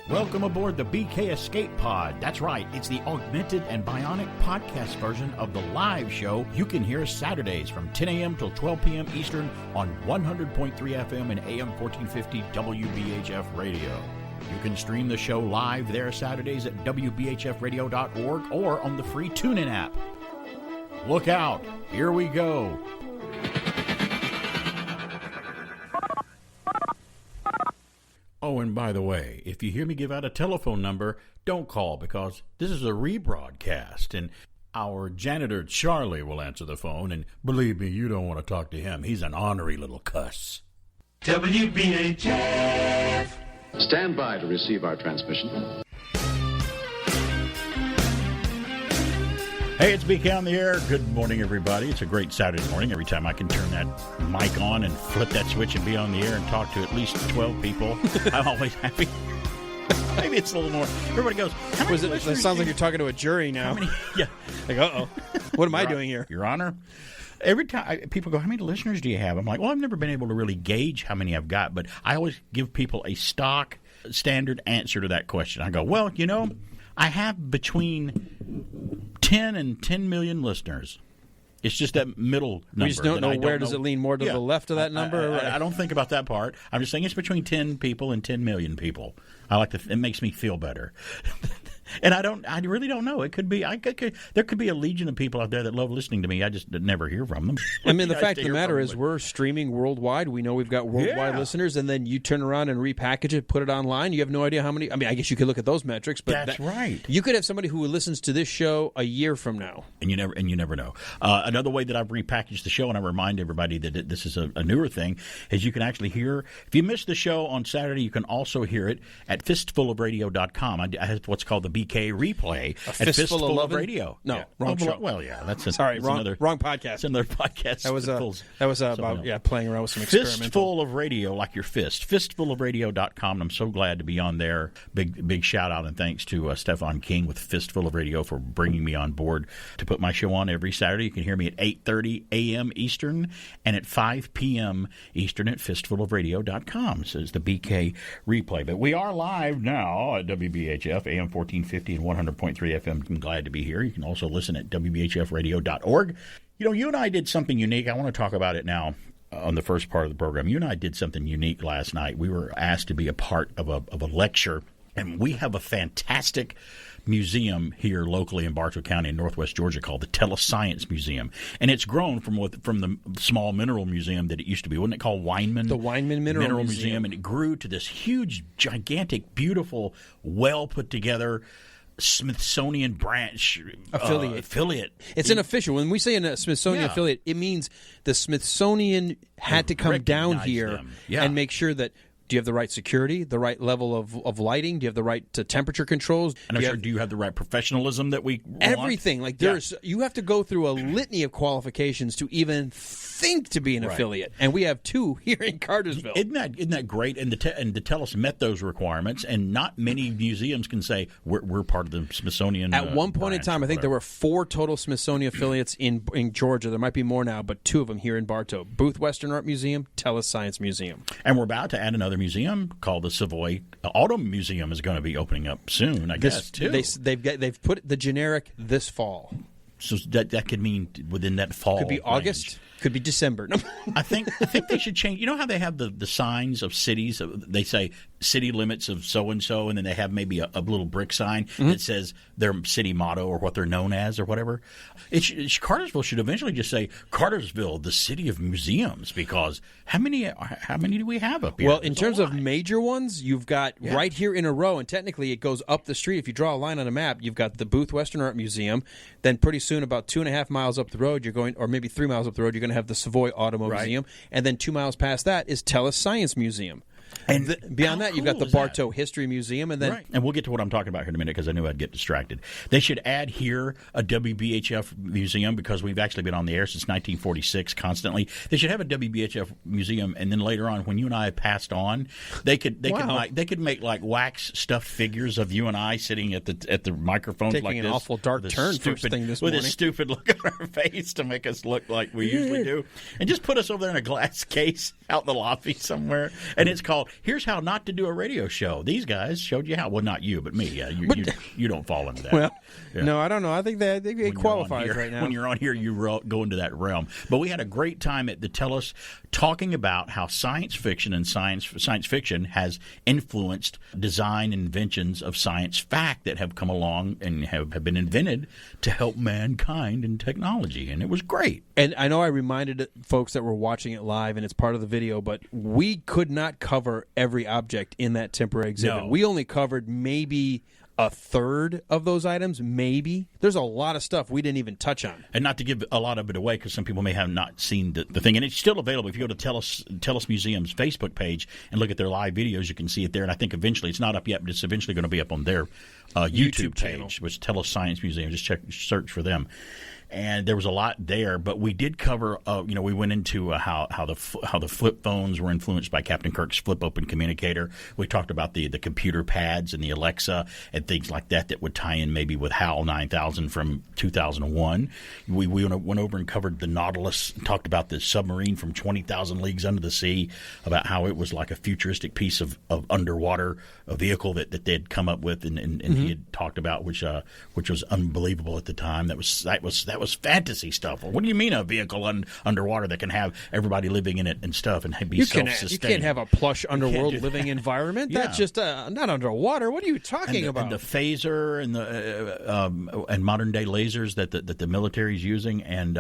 Welcome aboard the BK Escape Pod. That's right, it's the augmented and bionic podcast version of the live show you can hear Saturdays from 10 a.m. till 12 p.m. Eastern on 100.3 FM and AM 1450 WBHF Radio. You can stream the show live there Saturdays at WBHFradio.org or on the free Tunein app. Look out, here we go. Oh, and by the way, if you hear me give out a telephone number, don't call because this is a rebroadcast, and our janitor Charlie will answer the phone, and believe me, you don't want to talk to him. He's an ornery little cuss. WBHF. Stand by to receive our transmission. Hey, it's BK on the air. Good morning, everybody. It's a great Saturday morning. Every time I can turn that mic on and flip that switch and be on the air and talk to at least 12 people, I'm always happy. Maybe it's a little more. Everybody goes, That sounds like you're talking to a jury now. Yeah. Like, uh-oh. What am I doing here? Your Honor, every time people go, how many listeners do you have? I'm like, well, I've never been able to really gauge how many I've got, but I always give people a stock standard answer to that question. I go, well, you know, I have between 10 and 10 million listeners. It's just that middle number. We just don't know where does it lean more to the left of that number? I don't think about that part. I'm just saying it's between 10 people and 10 million people. It makes me feel better. And I really don't know. It could be, there could be a legion of people out there that love listening to me. I just never hear from them. I mean, the fact of the matter is we're streaming worldwide. We know we've got worldwide listeners, and then you turn around and repackage it, put it online. You have no idea how many. I mean, I guess you could look at those metrics, but that's right. You could have somebody who listens to this show a year from now, and you never know. Another way that I've repackaged the show, and I remind everybody that this is a newer thing, is you can actually hear. If you missed the show on Saturday, you can also hear it at fistfulofradio.com. I have what's called the BK replay. A Fistful of Radio. No, wrong show. Well, yeah, wrong podcast. That's another podcast. That was about playing around with some experimental. Fistful of Radio, like your fist. Fistfulofradio.com. And I'm so glad to be on there. Big shout out and thanks to Stefan King with Fistful of Radio for bringing me on board to put my show on every Saturday. You can hear me at 8:30 a.m. Eastern and at 5 p.m. Eastern at fistfulofradio.com. So it's the BK replay. But we are live now at WBHF AM 1450 and 100.3 FM. I'm glad to be here. You can also listen at WBHFradio.org. You know, you and I did something unique. I want to talk about it now on the first part of the program. You and I did something unique last night. We were asked to be a part of a lecture, and we have a fantastic museum here locally in Bartow County in northwest Georgia called the Telescience Museum. And it's grown from the small mineral museum that it used to be. Wasn't it called Weinman? The Weinman Mineral Museum. And it grew to this huge, gigantic, beautiful, well-put-together Smithsonian branch affiliate. It's an official. When we say a Smithsonian affiliate, it means the Smithsonian had to come down here and make sure that do you have the right security, the right level of lighting? Do you have the right temperature controls? Do you have the right professionalism that we want? Everything. Like you have to go through a litany of qualifications to even think to be an affiliate, and we have two here in Cartersville. Isn't that great? And the Tellus met those requirements, and not many museums can say we're part of the Smithsonian. At one point in time, I think there were 4 total Smithsonian affiliates in Georgia. There might be more now, but 2 of them here in Bartow: Booth Western Art Museum, Tellus Science Museum, and we're about to add another museum called the Savoy Auto Museum is going to be opening up soon. I guess too. They've put the generic this fall. So that could mean within that fall. Could be August. Range. Could be December. No. I think they should change. You know how they have the signs of cities? They say city limits of so-and-so, and then they have maybe a little brick sign that says their city motto or what they're known as or whatever. Cartersville should eventually just say Cartersville, the city of museums, because how many do we have up here? Well, in terms of major ones, you've got right here in a row, and technically it goes up the street. If you draw a line on a map, you've got the Booth Western Art Museum. Then pretty soon, about 2.5 miles up the road, or maybe 3 miles up the road, you're going to have the Savoy Auto Museum, and then 2 miles past that is Tellus Science Museum. And beyond that, you've got the Bartow History Museum, and then and we'll get to what I'm talking about here in a minute because I knew I'd get distracted. They should add here a WBHF museum because we've actually been on the air since 1946 constantly. They should have a WBHF museum, and then later on, when you and I have passed on, they could make like wax stuffed figures of you and I sitting at the microphones taking like an this. Awful dark turn first thing this morning with a stupid look on our face to make us look like we usually do, and just put us over there in a glass case out in the lobby somewhere, and it's called called "Here's How Not to Do a Radio Show." These guys showed you how. Well, not you, but me. Yeah, you don't fall into that. Well, yeah. no, I don't know. I think that it qualifies right now. When you're on here, you go into that realm. But we had a great time at the Tellus talking about how science fiction and science fiction has influenced design inventions of science fact that have come along and have been invented to help mankind in technology, and it was great. And I know I reminded folks that were watching it live, and it's part of the video, but we could not cover every object in that temporary exhibit. No. We only covered maybe a third of those items, maybe. There's a lot of stuff we didn't even touch on. And not to give a lot of it away, because some people may have not seen the thing. And it's still available. If you go to Tellus Museum's Facebook page and look at their live videos, you can see it there. And I think eventually, it's not up yet, but it's eventually going to be up on their YouTube channel, page, which is Tellus Science Museum. Just search for them. And there was a lot there, but we did cover. We went into how the flip phones were influenced by Captain Kirk's flip open communicator. We talked about the computer pads and the Alexa and things like that would tie in maybe with HAL 9000 from 2001. We went over and covered the Nautilus, and talked about the submarine from 20,000 leagues under the sea, about how it was like a futuristic piece of underwater vehicle that they had come up with, and he had talked about, which was unbelievable at the time. That was fantasy stuff. What do you mean a vehicle underwater that can have everybody living in it and stuff and be self-sustaining? You can't have a plush underworld living environment. Yeah. That's just not underwater. What are you talking about? And the phaser and the and modern day lasers that the military is using, and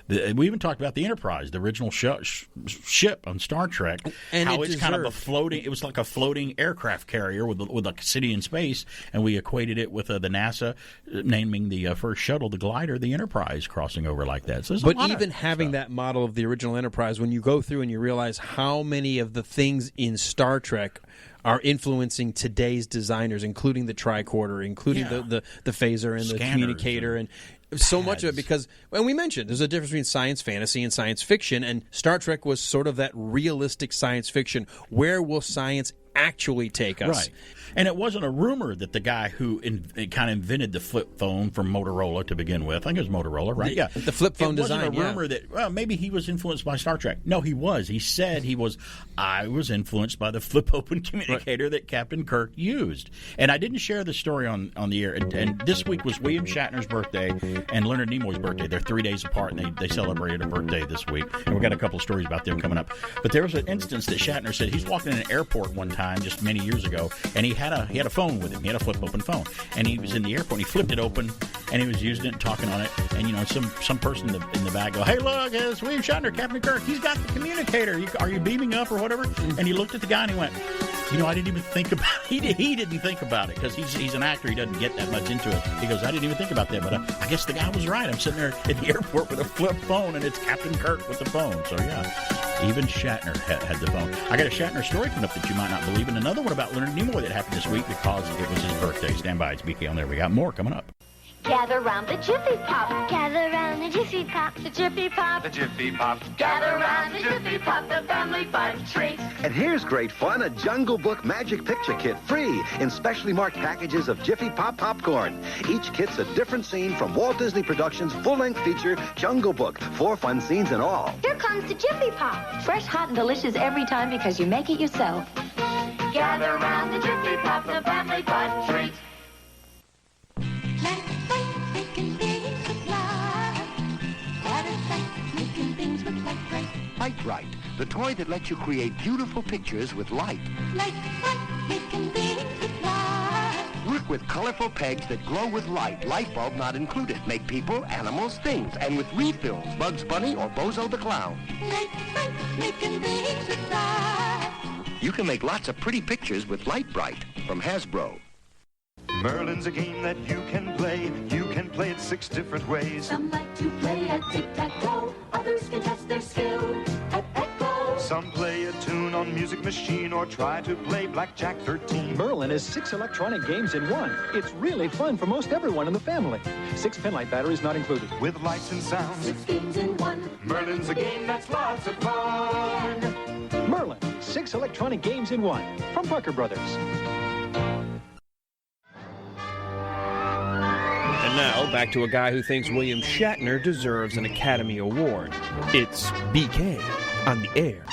we even talked about the Enterprise, the original ship on Star Trek, and how it's kind of a floating. It was like a floating aircraft carrier with a city in space, and we equated it with the NASA naming the first shuttle, the glider, the Enterprise, crossing over like that. So but even having that model of the original Enterprise, when you go through and you realize how many of the things in Star Trek are influencing today's designers, including the tricorder, including the phaser and the communicator, and so much of it, because, and we mentioned, there's a difference between science fantasy and science fiction, and Star Trek was sort of that realistic science fiction. Where will science actually take us? Right. And it wasn't a rumor that the guy who kind of invented the flip phone from Motorola to begin with, I think it was Motorola, right? The flip phone design. It wasn't a rumor that, maybe he was influenced by Star Trek. No, he was. He said I was influenced by the flip open communicator that Captain Kirk used. And I didn't share the story on the air. And this week was William Shatner's birthday and Leonard Nimoy's birthday. They're 3 days apart, and they celebrated a birthday this week. And we've got a couple of stories about them coming up. But there was an instance that Shatner said he's walking in an airport one time just many years ago, and he had a phone with him. He had a flip open phone, and he was in the airport. And he flipped it open, and he was using it and talking on it. And some person in the back go, "Hey, look, it's William Shatner, Captain Kirk. He's got the communicator. Are you beaming up or whatever?" And he looked at the guy and he went, "I didn't even think about it." He didn't think about it, because he's an actor. He doesn't get that much into it. He goes, "I didn't even think about that, but I guess the guy was right. I'm sitting there at the airport with a flip phone, and it's Captain Kirk with the phone." So yeah, even Shatner had the phone. I got a Shatner story coming up that you might not believe, and another one about Leonard Nimoy that happened this week because it was his birthday. Stand by, it's BK on there. We got more coming up. Gather round the Jiffy Pop. Gather round the Jiffy Pop. The Jiffy Pop. The Jiffy Pop. Gather round the Jiffy Pop. The family fun treat. And here's great fun, a Jungle Book Magic Picture Kit, free in specially marked packages of Jiffy Pop popcorn. Each kit's a different scene from Walt Disney Productions' full-length feature, Jungle Book. 4 fun scenes in all. Here comes the Jiffy Pop. Fresh, hot, and delicious every time because you make it yourself. Gather round the Jiffy Pop. The family fun treat. Light Bright, the toy that lets you create beautiful pictures with light. Work with colorful pegs that glow with light, light bulb not included. Make people, animals, things, and with refills, Bugs Bunny or Bozo the Clown. You can make lots of pretty pictures with Light Bright from Hasbro. Merlin's a game that you can play. You can play it 6 different ways. Some like to play at tic-tac-toe. Others can test their skill at echo. Some play a tune on Music Machine or try to play Blackjack 13. Merlin is 6 electronic games in one. It's really fun for most everyone in the family. 6 penlight batteries not included. With lights and sounds. 6 games in one. Merlin's a game that's lots of fun. Merlin, 6 electronic games in one. From Parker Brothers. And now, back to a guy who thinks William Shatner deserves an Academy Award. It's BK on the air.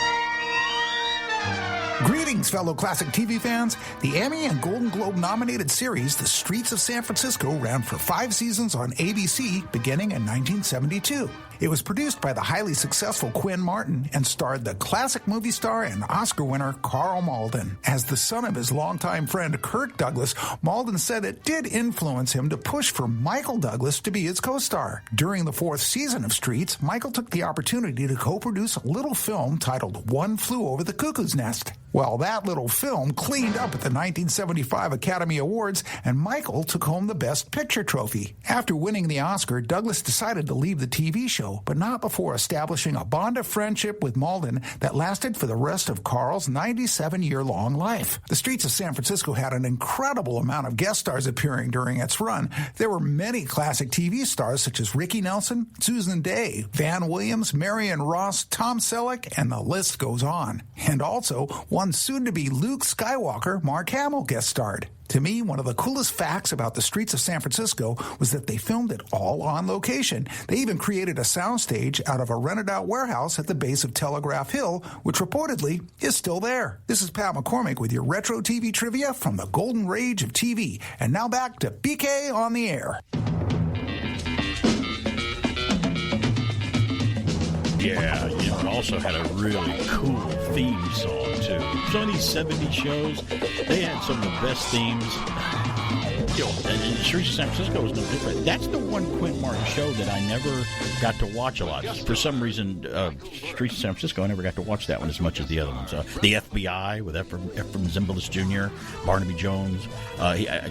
Greetings. Greetings, fellow classic TV fans. The Emmy and Golden Globe nominated series The Streets of San Francisco ran for 5 seasons on ABC beginning in 1972. It was produced by the highly successful Quinn Martin and starred the classic movie star and Oscar winner Carl Malden. As the son of his longtime friend Kirk Douglas, Malden said it did influence him to push for Michael Douglas to be his co-star. During the 4th season of Streets, Michael took the opportunity to co-produce a little film titled One Flew Over the Cuckoo's Nest. Well, that little film cleaned up at the 1975 Academy Awards, and Michael took home the Best Picture trophy. After winning the Oscar, Douglas decided to leave the TV show, but not before establishing a bond of friendship with Malden that lasted for the rest of Carl's 97-year-long life. The Streets of San Francisco had an incredible amount of guest stars appearing during its run. There were many classic TV stars such as Ricky Nelson, Susan Day, Van Williams, Marion Ross, Tom Selleck, and the list goes on. And also, one soon-to-be Luke Skywalker, Mark Hamill, guest starred. To me, one of the coolest facts about the Streets of San Francisco was that they filmed it all on location. They even created a soundstage out of a rented-out warehouse at the base of Telegraph Hill, which reportedly is still there. This is Pat McCormick with your retro TV trivia from the golden rage of TV. And now back to BK on the air. Yeah, it also had a really cool theme song, too. Some of these 70s shows, they had some of the best themes. And Streets of San Francisco was no different. That's the one Quint Martin show that I never got to watch a lot. For some reason, Streets of San Francisco, I never got to watch that one as much as the other ones. The FBI with Ephraim Zimbalist Jr., Barnaby Jones.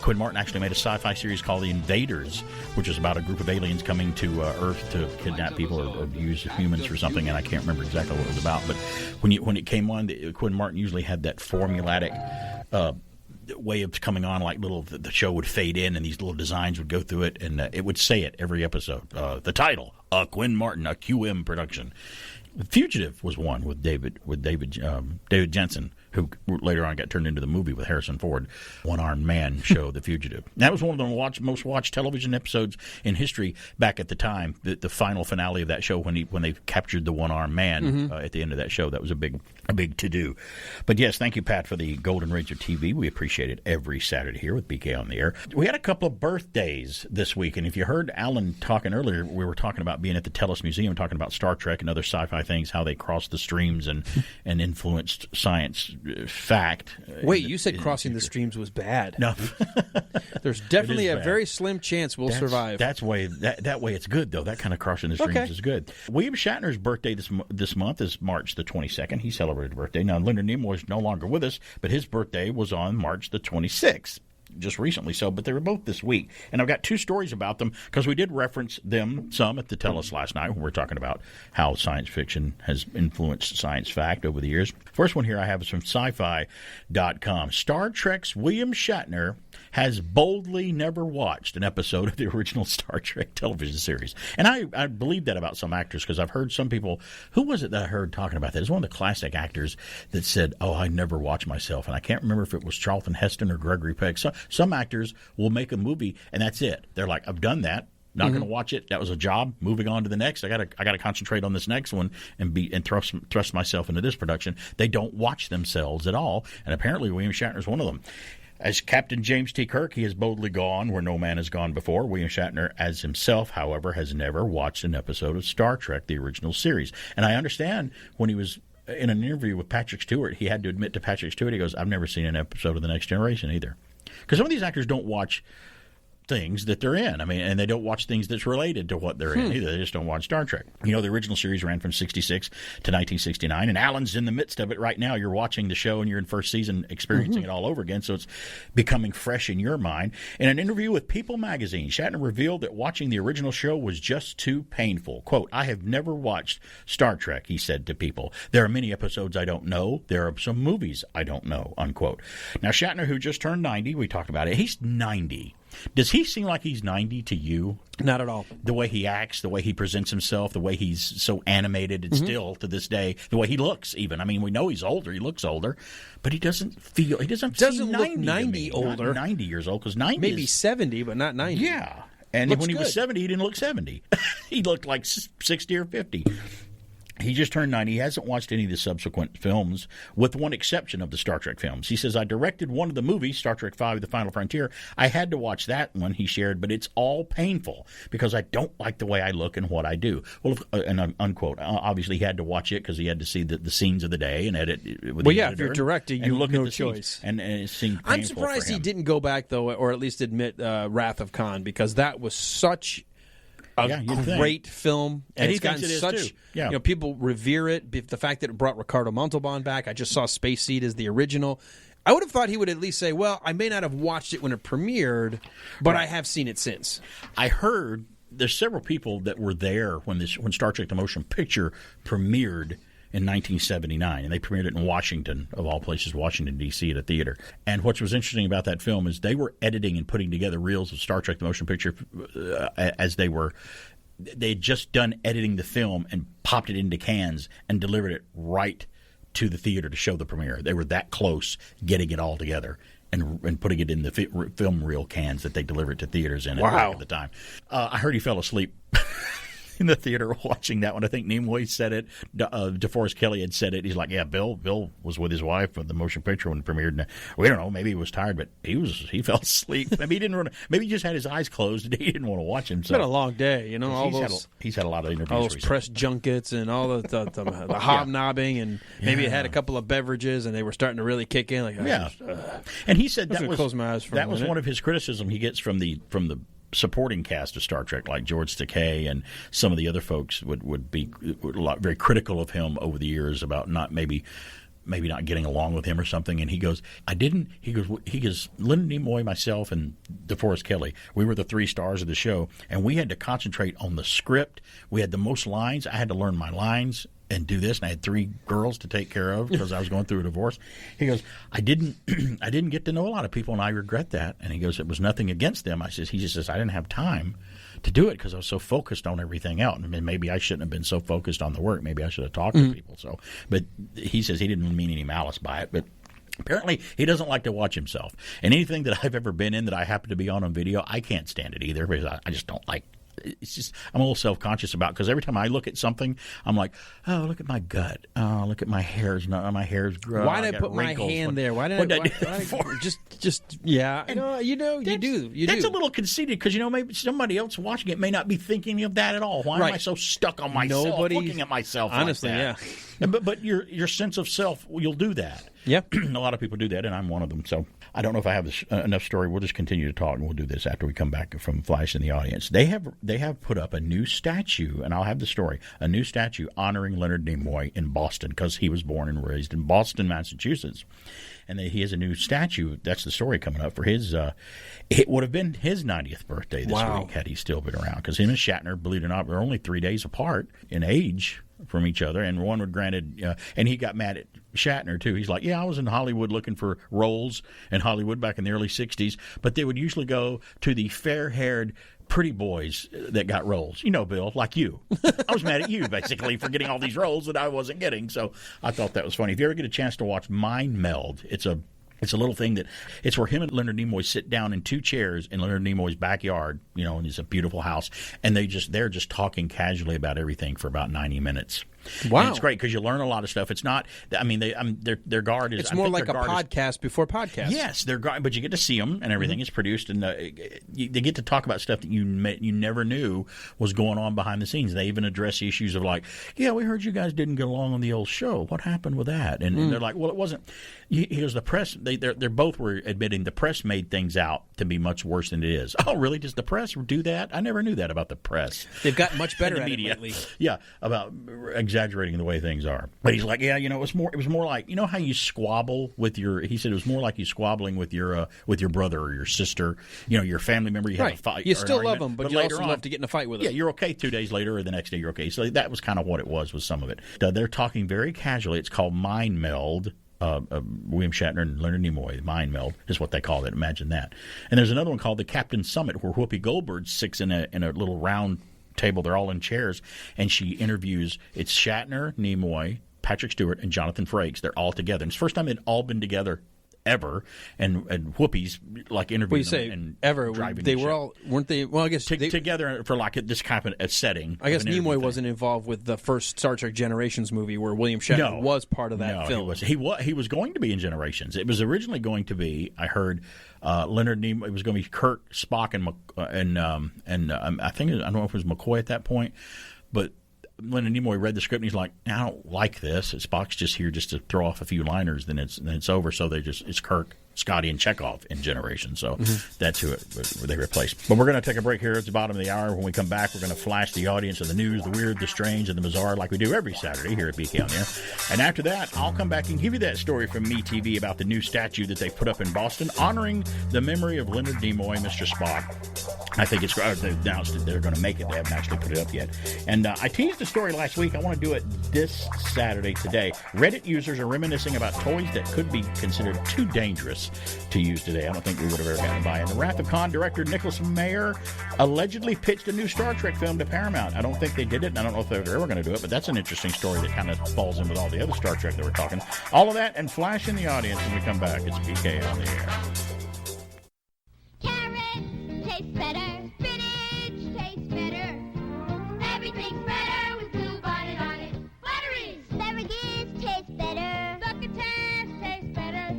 Quint Martin actually made a sci-fi series called The Invaders, which is about a group of aliens coming to Earth to kidnap people or use humans for something, and I can't remember exactly what it was about. But when it came on, Quint Martin usually had that formulatic way of coming on, like the show would fade in and these little designs would go through it, and it would say it every episode. The title, Quinn Martin, a QM production. Fugitive was one with David Jensen, who later on got turned into the movie with Harrison Ford, one-armed man show, The Fugitive. That was one of the most watched television episodes in history back at the time. The final finale of that show when they captured the one-armed man at the end of that show. That was a big to-do. But yes, thank you, Pat, for the Golden Rage of TV. We appreciate it every Saturday here with BK on the Air. We had a couple of birthdays this week, and if you heard Alan talking earlier, we were talking about being at the Tellus Museum, talking about Star Trek and other sci-fi things, how they crossed the streams and influenced science fact. Wait, you said crossing the streams was bad. No. There's definitely a very slim chance we'll survive. That way it's good, though. That kind of crossing the streams is good. William Shatner's birthday this month is March the 22nd. He celebrated a birthday. Now, Leonard Nimoy is no longer with us, but his birthday was on March the 26th. Just recently, but they were both this week. And I've got 2 stories about them because we did reference them some at the Tellus last night when we were talking about how science fiction has influenced science fact over the years. First one here I have is from sci-fi.com. Star Trek's William Shatner has boldly never watched an episode of the original Star Trek television series. And I believe that about some actors because I've heard some people, who was it that I heard talking about that? It was one of the classic actors that said, I never watch myself. And I can't remember if it was Charlton Heston or Gregory Peck. Some actors will make a movie and that's it. They're like, I've done that. Not going to watch it. That was a job. Moving on to the next. I got to concentrate on this next one and thrust myself into this production. They don't watch themselves at all. And apparently William Shatner is one of them. As Captain James T. Kirk, he has boldly gone where no man has gone before. William Shatner, as himself, however, has never watched an episode of Star Trek, the original series. And I understand when he was in an interview with Patrick Stewart, he had to admit to Patrick Stewart, he goes, I've never seen an episode of The Next Generation either. Because some of these actors don't watch things that they're in. I mean, and they don't watch things that's related to what they're in either. They just don't watch Star Trek. The original series ran from 66 to 1969, and Alan's in the midst of it right now. You're watching the show, and you're in first season experiencing it all over again, so it's becoming fresh in your mind. In an interview with People magazine, Shatner revealed that watching the original show was just too painful. Quote, I have never watched Star Trek, he said to People. There are many episodes I don't know. There are some movies I don't know, unquote. Now, Shatner, who just turned 90, we talked about it, he's 90. Does he seem like he's 90 to you? Not at all. The way he acts, the way he presents himself, the way he's so animated and still to this day, the way he looks even. I mean, we know he's older. He looks older, but he doesn't seem look 90 older. Not 90 years old, because 90 maybe 70, but not 90. Yeah. And when he was 70, he didn't look 70. He looked like 60 or 50. He just turned 90. He hasn't watched any of the subsequent films, with one exception of the Star Trek films. He says, I directed one of the movies, Star Trek V, The Final Frontier. I had to watch that one, he shared, but it's all painful because I don't like the way I look and what I do. Well, and unquote. Obviously, he had to watch it because he had to see the scenes of the day and edit with the editor, if you're directing, you look no at the choice. Scenes. And it seemed painful. I'm surprised he didn't go back, though, or at least admit Wrath of Khan, because that was such a great film, and it's gotten such. Yeah. People revere it. The fact that it brought Ricardo Montalban back, I just saw Space Seed as the original. I would have thought he would at least say, "Well, I may not have watched it when it premiered, but I have seen it since." I heard there's several people that were there when Star Trek: The Motion Picture premiered in 1979, and they premiered it in Washington, of all places, Washington, D.C., at a theater. And what was interesting about that film is they were editing and putting together reels of Star Trek: The Motion Picture as they had just done editing the film and popped it into cans and delivered it right to the theater to show the premiere. They were that close getting it all together and putting it in the film reel cans that they delivered to theaters in at the time. I heard he fell asleep in the theater watching that one. I think Nimoy said it. DeForest Kelley had said it. He's like, yeah, Bill was with his wife at the motion picture when it premiered. And we don't know, maybe he was tired, but he fell asleep. Maybe he didn't maybe he just had his eyes closed and he didn't want to watch him. It's been a long day, He's had a lot of interviews. All those press junkets and all the hobnobbing, and maybe it had a couple of beverages and they were starting to really kick in. And he said that was one of his criticism he gets from the supporting cast of Star Trek, like George Takei and some of the other folks would be very critical of him over the years about maybe not getting along with him or something. And he goes, Leonard Nimoy, myself, and DeForest Kelley, we were the 3 stars of the show, and we had to concentrate on the script. We had the most lines. I had to learn my lines and do this, and I had 3 girls to take care of because I was going through a divorce. He goes, I didn't get to know a lot of people, and I regret that. And he goes, it was nothing against them. He just says, I didn't have time to do it because I was so focused on everything else. I mean, maybe I shouldn't have been so focused on the work. Maybe I should have talked to people. So, but he says he didn't mean any malice by it, but apparently he doesn't like to watch himself. And anything that I've ever been in that I happen to be on video, I can't stand it either because I just don't like. It's just I'm a little self-conscious about because every time I look at something, I'm like, oh, look at my gut. Oh, look at my hair's growing. Why did I put my hand there? Why did I just yeah? You do. That's a little conceited because maybe somebody else watching it may not be thinking of that at all. Why am I so stuck on myself, looking at myself? Honestly, like that? Yeah. But your sense of self, you'll do that. Yeah, a lot of people do that, and I'm one of them. So I don't know if I have enough story. We'll just continue to talk, and we'll do this after we come back from Flash in the audience. They have put up a new statue, and I'll have the story. A new statue honoring Leonard Nimoy in Boston because he was born and raised in Boston, Massachusetts, and he has a new statue. That's the story coming up for his. It would have been his 90th birthday this week had he still been around because him and Shatner, believe it or not, were only 3 days apart in age from each other, and one would granted, and he got mad at Shatner too. He's like, yeah, I was in Hollywood looking for roles in Hollywood back in the early 60s, but they would usually go to the fair-haired pretty boys that got roles. Bill, like you. I was mad at you, basically, for getting all these roles that I wasn't getting, so I thought that was funny. If you ever get a chance to watch Mind Meld, it's a little thing it's where him and Leonard Nimoy sit down in 2 chairs in Leonard Nimoy's backyard, and it's a beautiful house, and they're just talking casually about everything for about 90 minutes. Wow, and it's great because you learn a lot of stuff. It's not. I mean, their guard is. It's more like a podcast before podcast. Yes, their guard, but you get to see them, and everything is produced, and they get to talk about stuff that you never knew was going on behind the scenes. They even address issues of like, yeah, we heard you guys didn't get along on the old show. What happened with that? And they're like, well, it wasn't. Here's the press. They both were admitting the press made things out to be much worse than it is. Oh, really? Does the press do that? I never knew that about the press. They've gotten much better at media. it lately. Yeah, about exaggerating the way things are. But he's like, yeah, it was more like, how you squabble with he said it was more like you squabbling with your brother or your sister, your family member. You have a fight. You still love them, but you also love to get in a fight with them. Yeah, you're okay 2 days later or the next day you're okay. So that was kind of what it was with some of it. They're talking very casually. It's called Mind Meld. William Shatner and Leonard Nimoy, Mind Meld is what they call it. Imagine that. And there's another one called the Captain Summit where Whoopi Goldberg sits in a little round table. They're all in chairs, and she interviews. It's Shatner, Nimoy, Patrick Stewart, and Jonathan Frakes. They're all together. And it's the first time they'd all been together ever, and Whoopi's like interviewing them and ever. Driving they the were ship. all weren't they? Well, I guess together for like this kind of a setting. I guess Nimoy wasn't involved with the first Star Trek Generations movie where William Shatner was part of that film. He was going to be in Generations. It was originally going to be, I heard, Leonard Nimoy. It was going to be Kirk, Spock, and I think, I don't know if it was McCoy at that point, but Leonard Nimoy read the script and he's like, I don't like this. Spock's just here just to throw off a few liners, then it's over. So it's Kirk, Scotty, and Chekhov in Generation. So that's who they replaced. But we're going to take a break here at the bottom of the hour. When we come back, we're going to flash the audience of the news, the weird, the strange, and the bizarre like we do every Saturday here at BK on the Air. And after that, I'll come back and give you that story from MeTV about the new statue that they put up in Boston honoring the memory of Leonard Nimoy, Mr. Spock. I think it's they announced that they're going to make it. They haven't actually put it up yet. And I teased the story last week. I want to do it this Saturday today. Reddit users are reminiscing about toys that could be considered too dangerous to use today. I don't think we would have ever gotten by. And the Wrath of Khan director Nicholas Meyer allegedly pitched a new Star Trek film to Paramount. I don't think they did it, and I don't know if they're ever going to do it, but that's an interesting story that kind of falls in with all the other Star Trek that we're talking. All of that and flash in the audience when we come back. It's BK on the Air. Carrots taste better. Spinach tastes better. Everything's better with Blue Bonnet on it. Butteries. Asparagus tastes better. Succotash tastes better.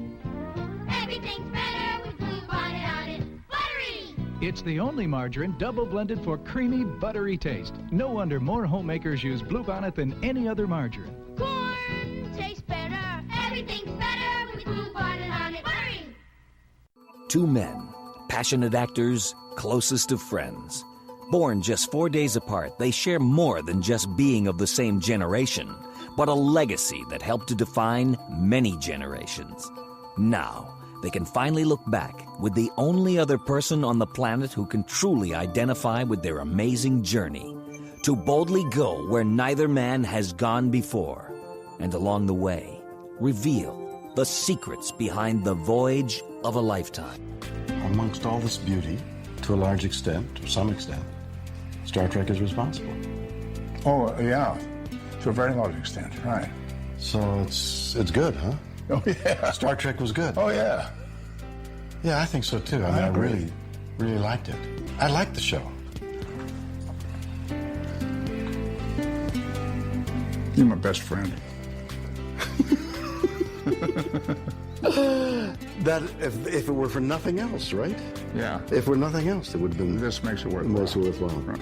Everything's better with Blue Bonnet on it. Buttery. It's the only margarine double blended for creamy, buttery taste. No wonder more homemakers use Blue Bonnet than any other margarine. Corn tastes better. Everything's better with Blue Bonnet on it. Buttery. Two men, passionate actors, closest of friends. Born just 4 days apart, they share more than just being of the same generation, but a legacy that helped to define many generations. Now, they can finally look back with the only other person on the planet who can truly identify with their amazing journey, to boldly go where neither man has gone before, and along the way, reveal the secrets behind the voyage of a lifetime. Amongst all this beauty, to a large extent, to some extent, Star Trek is responsible. Oh, yeah, to a very large extent, right. So it's good, huh? Oh, yeah. Star Trek was good. Oh, yeah. Yeah, I think so, too. I really, really liked it. I liked the show. You're my best friend. That if it were for nothing else, right? Yeah. If it were nothing else, it would have been... This makes it worthwhile. Most worthwhile. Right.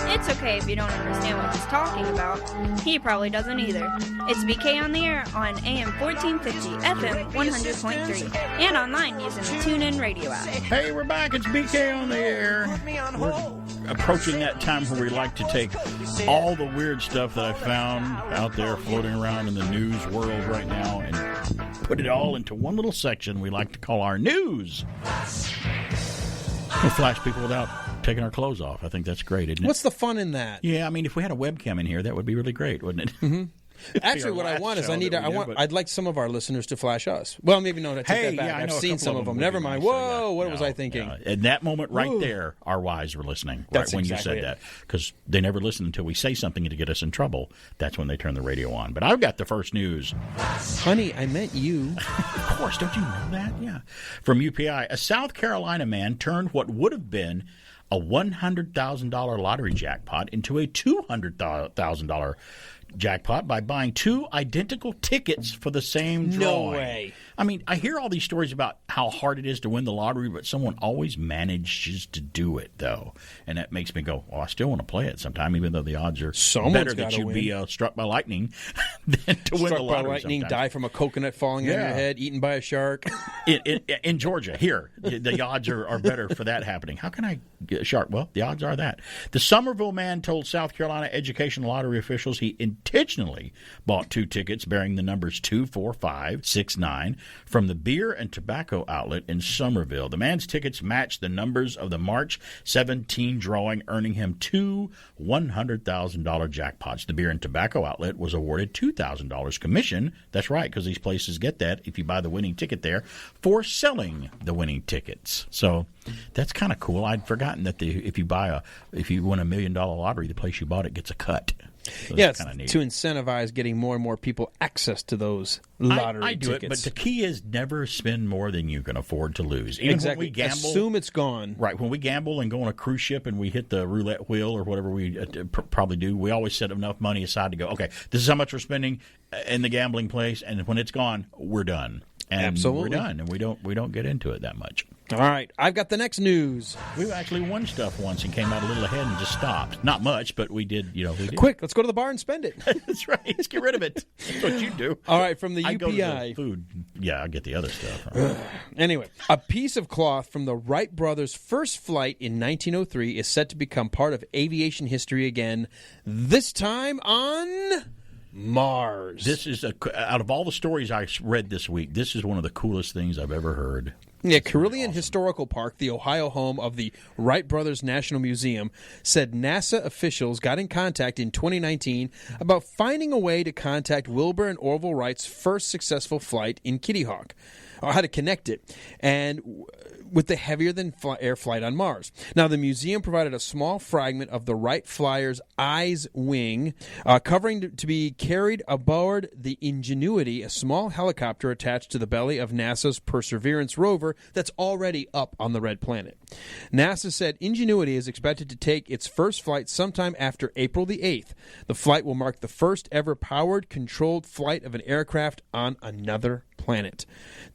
It's okay if you don't understand what he's talking about. He probably doesn't either. It's BK on the Air on AM 1450, FM 100.3, and online using the Tunein radio app. Hey, we're back. It's BK on the Air. We're approaching that time where we like to take all the weird stuff that I found out there floating around in the news world right now and put it all into one little section we like to call our news. We flash people without taking our clothes off. I think that's great, isn't it? What's the fun in that? Yeah, I mean, if we had a webcam in here, that would be really great, wouldn't it? Mm-hmm. Actually, what I want is I'd like some of our listeners to flash us. Well, maybe no, I take that back. I've seen some of them. Never mind. Whoa, what was I thinking? In that moment right there, our wives were listening. That's right when exactly you said that. Because they never listen until we say something to get us in trouble. That's when they turn the radio on. But I've got the first news. Honey, I meant you. Of course, don't you know that? Yeah. From UPI, a South Carolina man turned what would have been a $100,000 lottery jackpot into a $200,000 jackpot by buying two identical tickets for the same drawing. No way. I mean, I hear all these stories about how hard it is to win the lottery, but someone always manages to do it, though. And that makes me go, well, I still want to play it sometime, even though the odds are better that you'd be struck by lightning than to win the lottery. Struck by lightning, die from a coconut falling on your head, eaten by a shark. In Georgia, here, the odds are better for that happening. How can I get a shark? Well, the odds are that. The Somerville man told South Carolina education lottery officials he intentionally bought 2 tickets bearing the numbers 24569 from the beer and tobacco outlet in Somerville. The man's tickets matched the numbers of the March 17 drawing, earning him 2 $100,000 jackpots. The beer and tobacco outlet was awarded $2,000 commission. That's right, because these places get that if you buy the winning ticket there for selling the winning tickets. So that's kind of cool. I'd forgotten that if you win $1 million lottery, the place you bought it gets a cut. So yeah, it's to incentivize getting more and more people access to those lottery I do tickets. it, but the key is never spend more than you can afford to lose. Even exactly. When we gamble, assume it's gone. Right. When we gamble and go on a cruise ship and we hit the roulette wheel or whatever we probably do, we always set enough money aside to go, okay, this is how much we're spending in the gambling place, and when it's gone, we're done. And Absolutely. we're done, and we don't get into it that much. All right, I've got the next news. We actually won stuff once and came out a little ahead and just stopped. Not much, but we did. We did. Quick, let's go to the bar and spend it. That's right. Let's get rid of it. That's what you do. All right, from the UPI. I go to the food. Yeah, I get the other stuff. Anyway, a piece of cloth from the Wright brothers' first flight in 1903 is set to become part of aviation history again. This time on Mars. This is out of all the stories I read this week, this is one of the coolest things I've ever heard. Yeah, Carillion Historical Park, the Ohio home of the Wright Brothers National Museum, said NASA officials got in contact in 2019 about finding a way to contact Wilbur and Orville Wright's first successful flight in Kitty Hawk, or how to connect it, and with the heavier-than-air flight on Mars. Now, the museum provided a small fragment of the Wright Flyer's eyes wing, covering to be carried aboard the Ingenuity, a small helicopter attached to the belly of NASA's Perseverance rover that's already up on the red planet. NASA said Ingenuity is expected to take its first flight sometime after April the 8th. The flight will mark the first ever powered, controlled flight of an aircraft on another planet.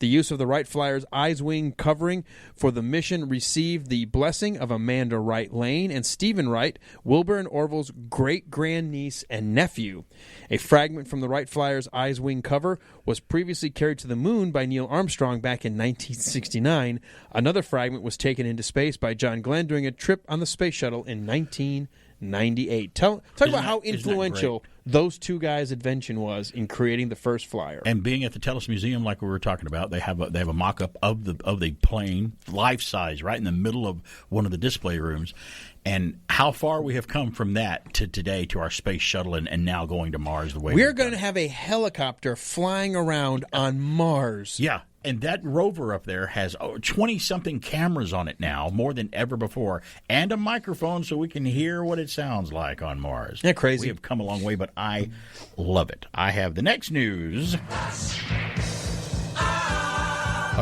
The use of the Wright Flyer's eyes wing covering for the mission received the blessing of Amanda Wright Lane and Stephen Wright, Wilbur and Orville's great-grandniece and nephew. A fragment from the Wright Flyer's eyes wing cover was previously carried to the moon by Neil Armstrong back in 1969. Another fragment was taken into space by John Glenn during a trip on the space shuttle in 1998. Talk about how influential those two guys' invention was in creating the first flyer. And being at the Telus Museum, like we were talking about, they have a mock-up of the plane, life size, right in the middle of one of the display rooms. And how far we have come from that to today to our space shuttle and now going to Mars the way we're going to have a helicopter flying around on Mars. Yeah. And that rover up there has 20-something cameras on it now, more than ever before, and a microphone so we can hear what it sounds like on Mars. Isn't that crazy? We have come a long way, but I love it. I have the next news. A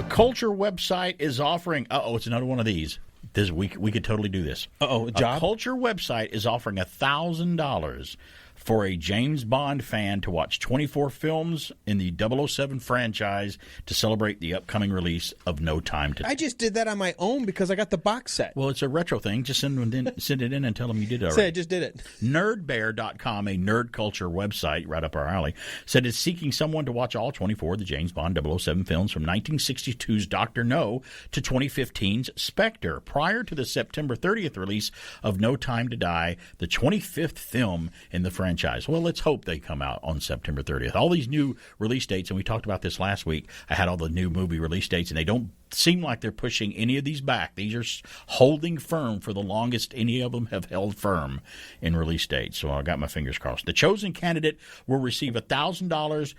culture website is offering... it's another one of these. We could totally do this. A job? A culture website is offering $1,000 for a James Bond fan to watch 24 films in the 007 franchise to celebrate the upcoming release of No Time to Die. I just did that on my own because I got the box set. Well, it's a retro thing. Just send it in and tell them you did it already. Say I just did it. Nerdbear.com, a nerd culture website right up our alley, said it's seeking someone to watch all 24 of the James Bond 007 films from 1962's Dr. No to 2015's Spectre, prior to the September 30th release of No Time to Die, the 25th film in the franchise. Well, let's hope they come out on September 30th. All these new release dates, and we talked about this last week. I had all the new movie release dates, and they don't seem like they're pushing any of these back. These are holding firm for the longest any of them have held firm in release dates. So I got my fingers crossed. The chosen candidate will receive $1,000,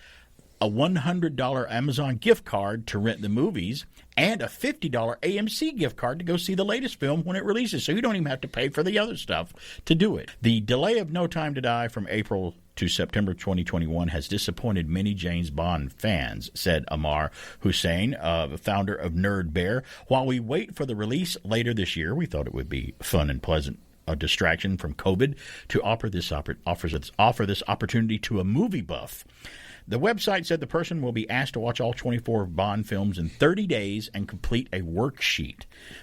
a $100 Amazon gift card to rent the movies, and a $50 AMC gift card to go see the latest film when it releases. So you don't even have to pay for the other stuff to do it. The delay of No Time to Die from April to September 2021 has disappointed many James Bond fans, said Amar Hussein, founder of Nerd Bear. While we wait for the release later this year, we thought it would be fun and pleasant. A distraction from COVID to offer this opportunity to a movie buff. The website said the person will be asked to watch all 24 Bond films in 30 days and complete a worksheet.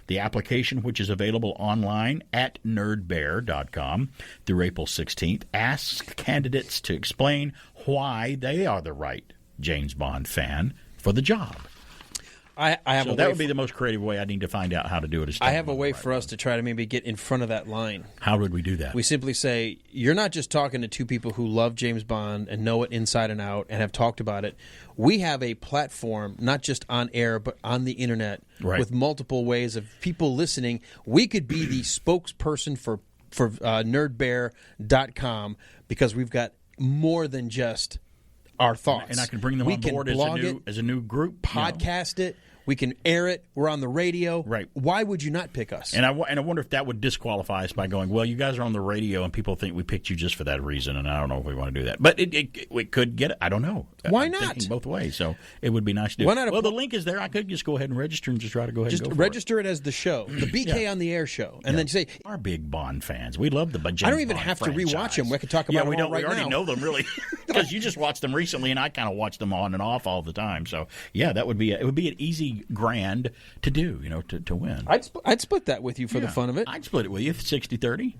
The application, which is available online at nerdbear.com through April 16th, asks candidates to explain why they are the right James Bond fan for the job. I have so that would be the most creative way. I need to find out how to do it. I have a way for us to try to maybe get in front of that line. How would we do that? We simply say, you're not just talking to two people who love James Bond and know it inside and out and have talked about it. We have a platform, not just on air, but on the internet, with multiple ways of people listening. We could be the spokesperson for nerdbear.com because we've got more than just our thoughts. And I can bring them on board as a new group. Podcast it. We can air it. We're on the radio. Right. Why would you not pick us? And I wonder if that would disqualify us by going, well, you guys are on the radio and people think we picked you just for that reason, and I don't know if we want to do that. But we could get it. I don't know. Why I'm not? thinking both ways, so it would be nice to do. Why not? Well, the link is there. I could just go ahead and register and just try to go ahead and go for register it as the show, the BK on the Air show, and then say, our big Bond fans. We love the James I don't even Bond have franchise. to rewatch them. We could talk about them we all right we already now. know them, really, because you just watched them recently, and I kind of watched them on and off all the time. So, yeah, that would be it would be an easy grand to do, to win. I'd split that with you for the fun of it. I'd split it with you, 60-30.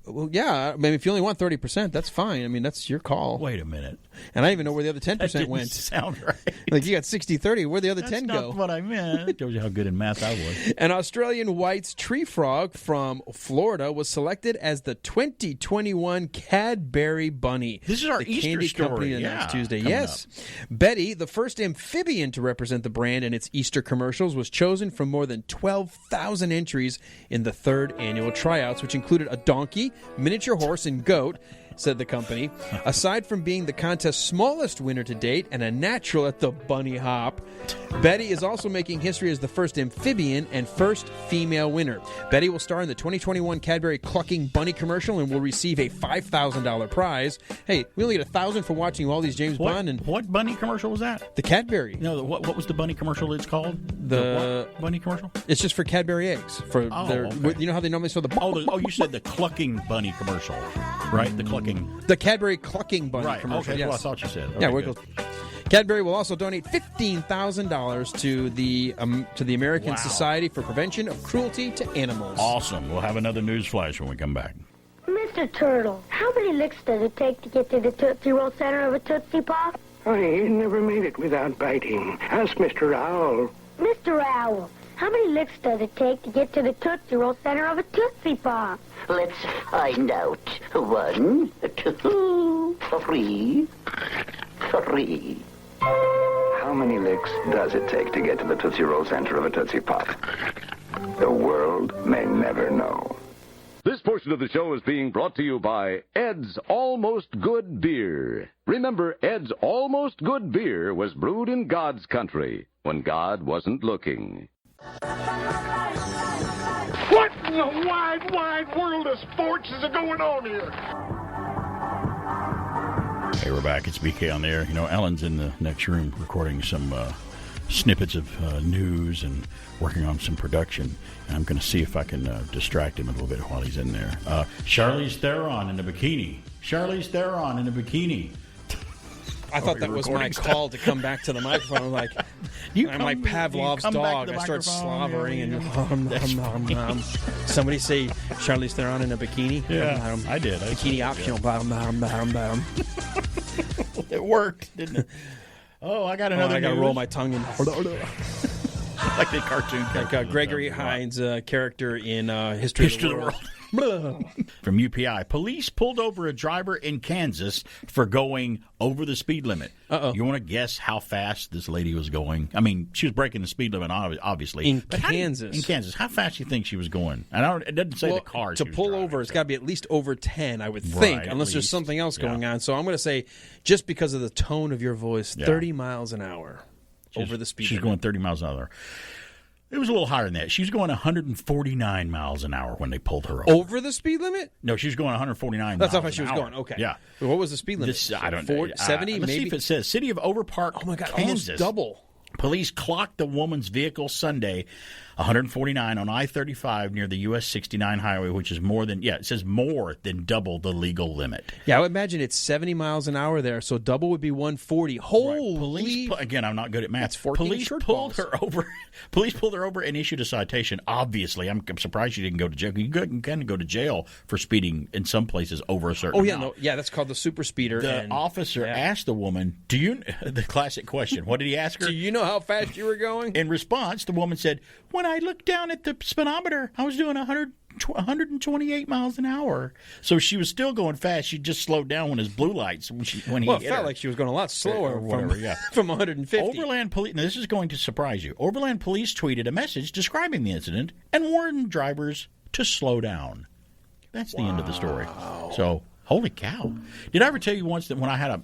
Well, yeah. I mean, if you only want 30%, that's fine. I mean, that's your call. Wait a minute. And I even know where the other 10% That didn't went. sound right. Like, you got 60-30. Where'd the other 10 That's go? not what I meant. It shows you how good in math I was. An Australian White's tree frog from Florida was selected as the 2021 Cadbury Bunny. This is our the Easter candy story. company Yeah, announced Tuesday. coming Yes. Betty, the first amphibian to represent the brand in its Easter commercials, was chosen from more than 12,000 entries in the third annual tryouts, which included a donkey, miniature horse, and goat, said the company. Aside from being the contest's smallest winner to date and a natural at the bunny hop, Betty is also making history as the first amphibian and first female winner. Betty will star in the 2021 Cadbury Clucking Bunny commercial and will receive a $5,000 prize. Hey, we only get $1,000 for watching all these James Bond. And what bunny commercial was that? The Cadbury. No, what was the bunny commercial it's called? The what bunny commercial? It's just for Cadbury eggs. For okay. You know how they normally sell the... Oh, you said the Clucking Bunny commercial, right? The Clucking... The Cadbury Clucking Bunny right. commercial. Okay, Yes. well, I thought you said. Okay, Yeah, good. Cadbury will also donate $15,000 to the American Society for Prevention of Cruelty to Animals. Awesome. We'll have another news flash when we come back. Mr. Turtle, how many licks does it take to get to the Tootsie Roll center of a Tootsie Pop? I never made it without biting. Ask Mr. Owl. Mr. Owl, how many licks does it take to get to the Tootsie Roll center of a Tootsie Pop? Let's find out. 1, 2, 3. How many licks does it take to get to the Tootsie Roll center of a Tootsie Pop? The world may never know. This portion of the show is being brought to you by Ed's Almost Good Beer. Remember, Ed's Almost Good Beer was brewed in God's country when God wasn't looking. What in the wide, wide world of sports is going on here? Hey, we're back. It's BK on the air. Ellen's in the next room recording some snippets of news and working on some production. And I'm going to see if I can distract him a little bit while he's in there. Charlize Theron in a bikini. Charlize Theron in a bikini. I thought that was my call to come back to the microphone. I'm like Pavlov's dog. I start slobbering and somebody say Charlize Theron in a bikini. Yeah, I did. Bikini optional. It worked, didn't it? Oh, I got another. I got to roll my tongue in. Like the cartoon character. Like Gregory Hines' character in History of the World. From UPI, police pulled over a driver in Kansas for going over the speed limit. You want to guess how fast this lady was going? I mean, she was breaking the speed limit, obviously. In Kansas. How fast do you think she was going? And it doesn't say the car. To pull over, it's got to be at least over 10, I would think, unless there's something else going on. So I'm going to say, just because of the tone of your voice, 30 miles an hour over the speed limit. She's going 30 miles an hour. It was a little higher than that. She was going 149 miles an hour when they pulled her over. Over the speed limit? No, she was going 149 That's miles how fast she was going. Okay. Yeah. What was the speed limit? I don't know. 70, let's maybe? see if it says. City of Overpark, oh, my God, Kansas. almost double. Police clocked the woman's vehicle Sunday 149 on I-35 near the US 69 highway, which is it says more than double the legal limit. Yeah, I would imagine it's 70 miles an hour there, so double would be 140. Holy! Right. Police, again, I'm not good at math. That's 14 Police short pulled balls. her over. Police pulled her over and issued a citation. Obviously, I'm surprised she didn't go to jail. You can kind of go to jail for speeding in some places over a certain amount. That's called the super speeder. The officer asked the woman, the classic question, what did he ask her? Do you know how fast you were going? In response, the woman said, when I looked down at the speedometer, I was doing 128 miles an hour. So she was still going fast. She just slowed down when his blue lights, when he it hit felt her. like she was going a lot slower whatever, from 150. Overland Police, now this is going to surprise you. Overland Police tweeted a message describing the incident and warned drivers to slow down. That's the end of the story. So, holy cow. Did I ever tell you once that when I had a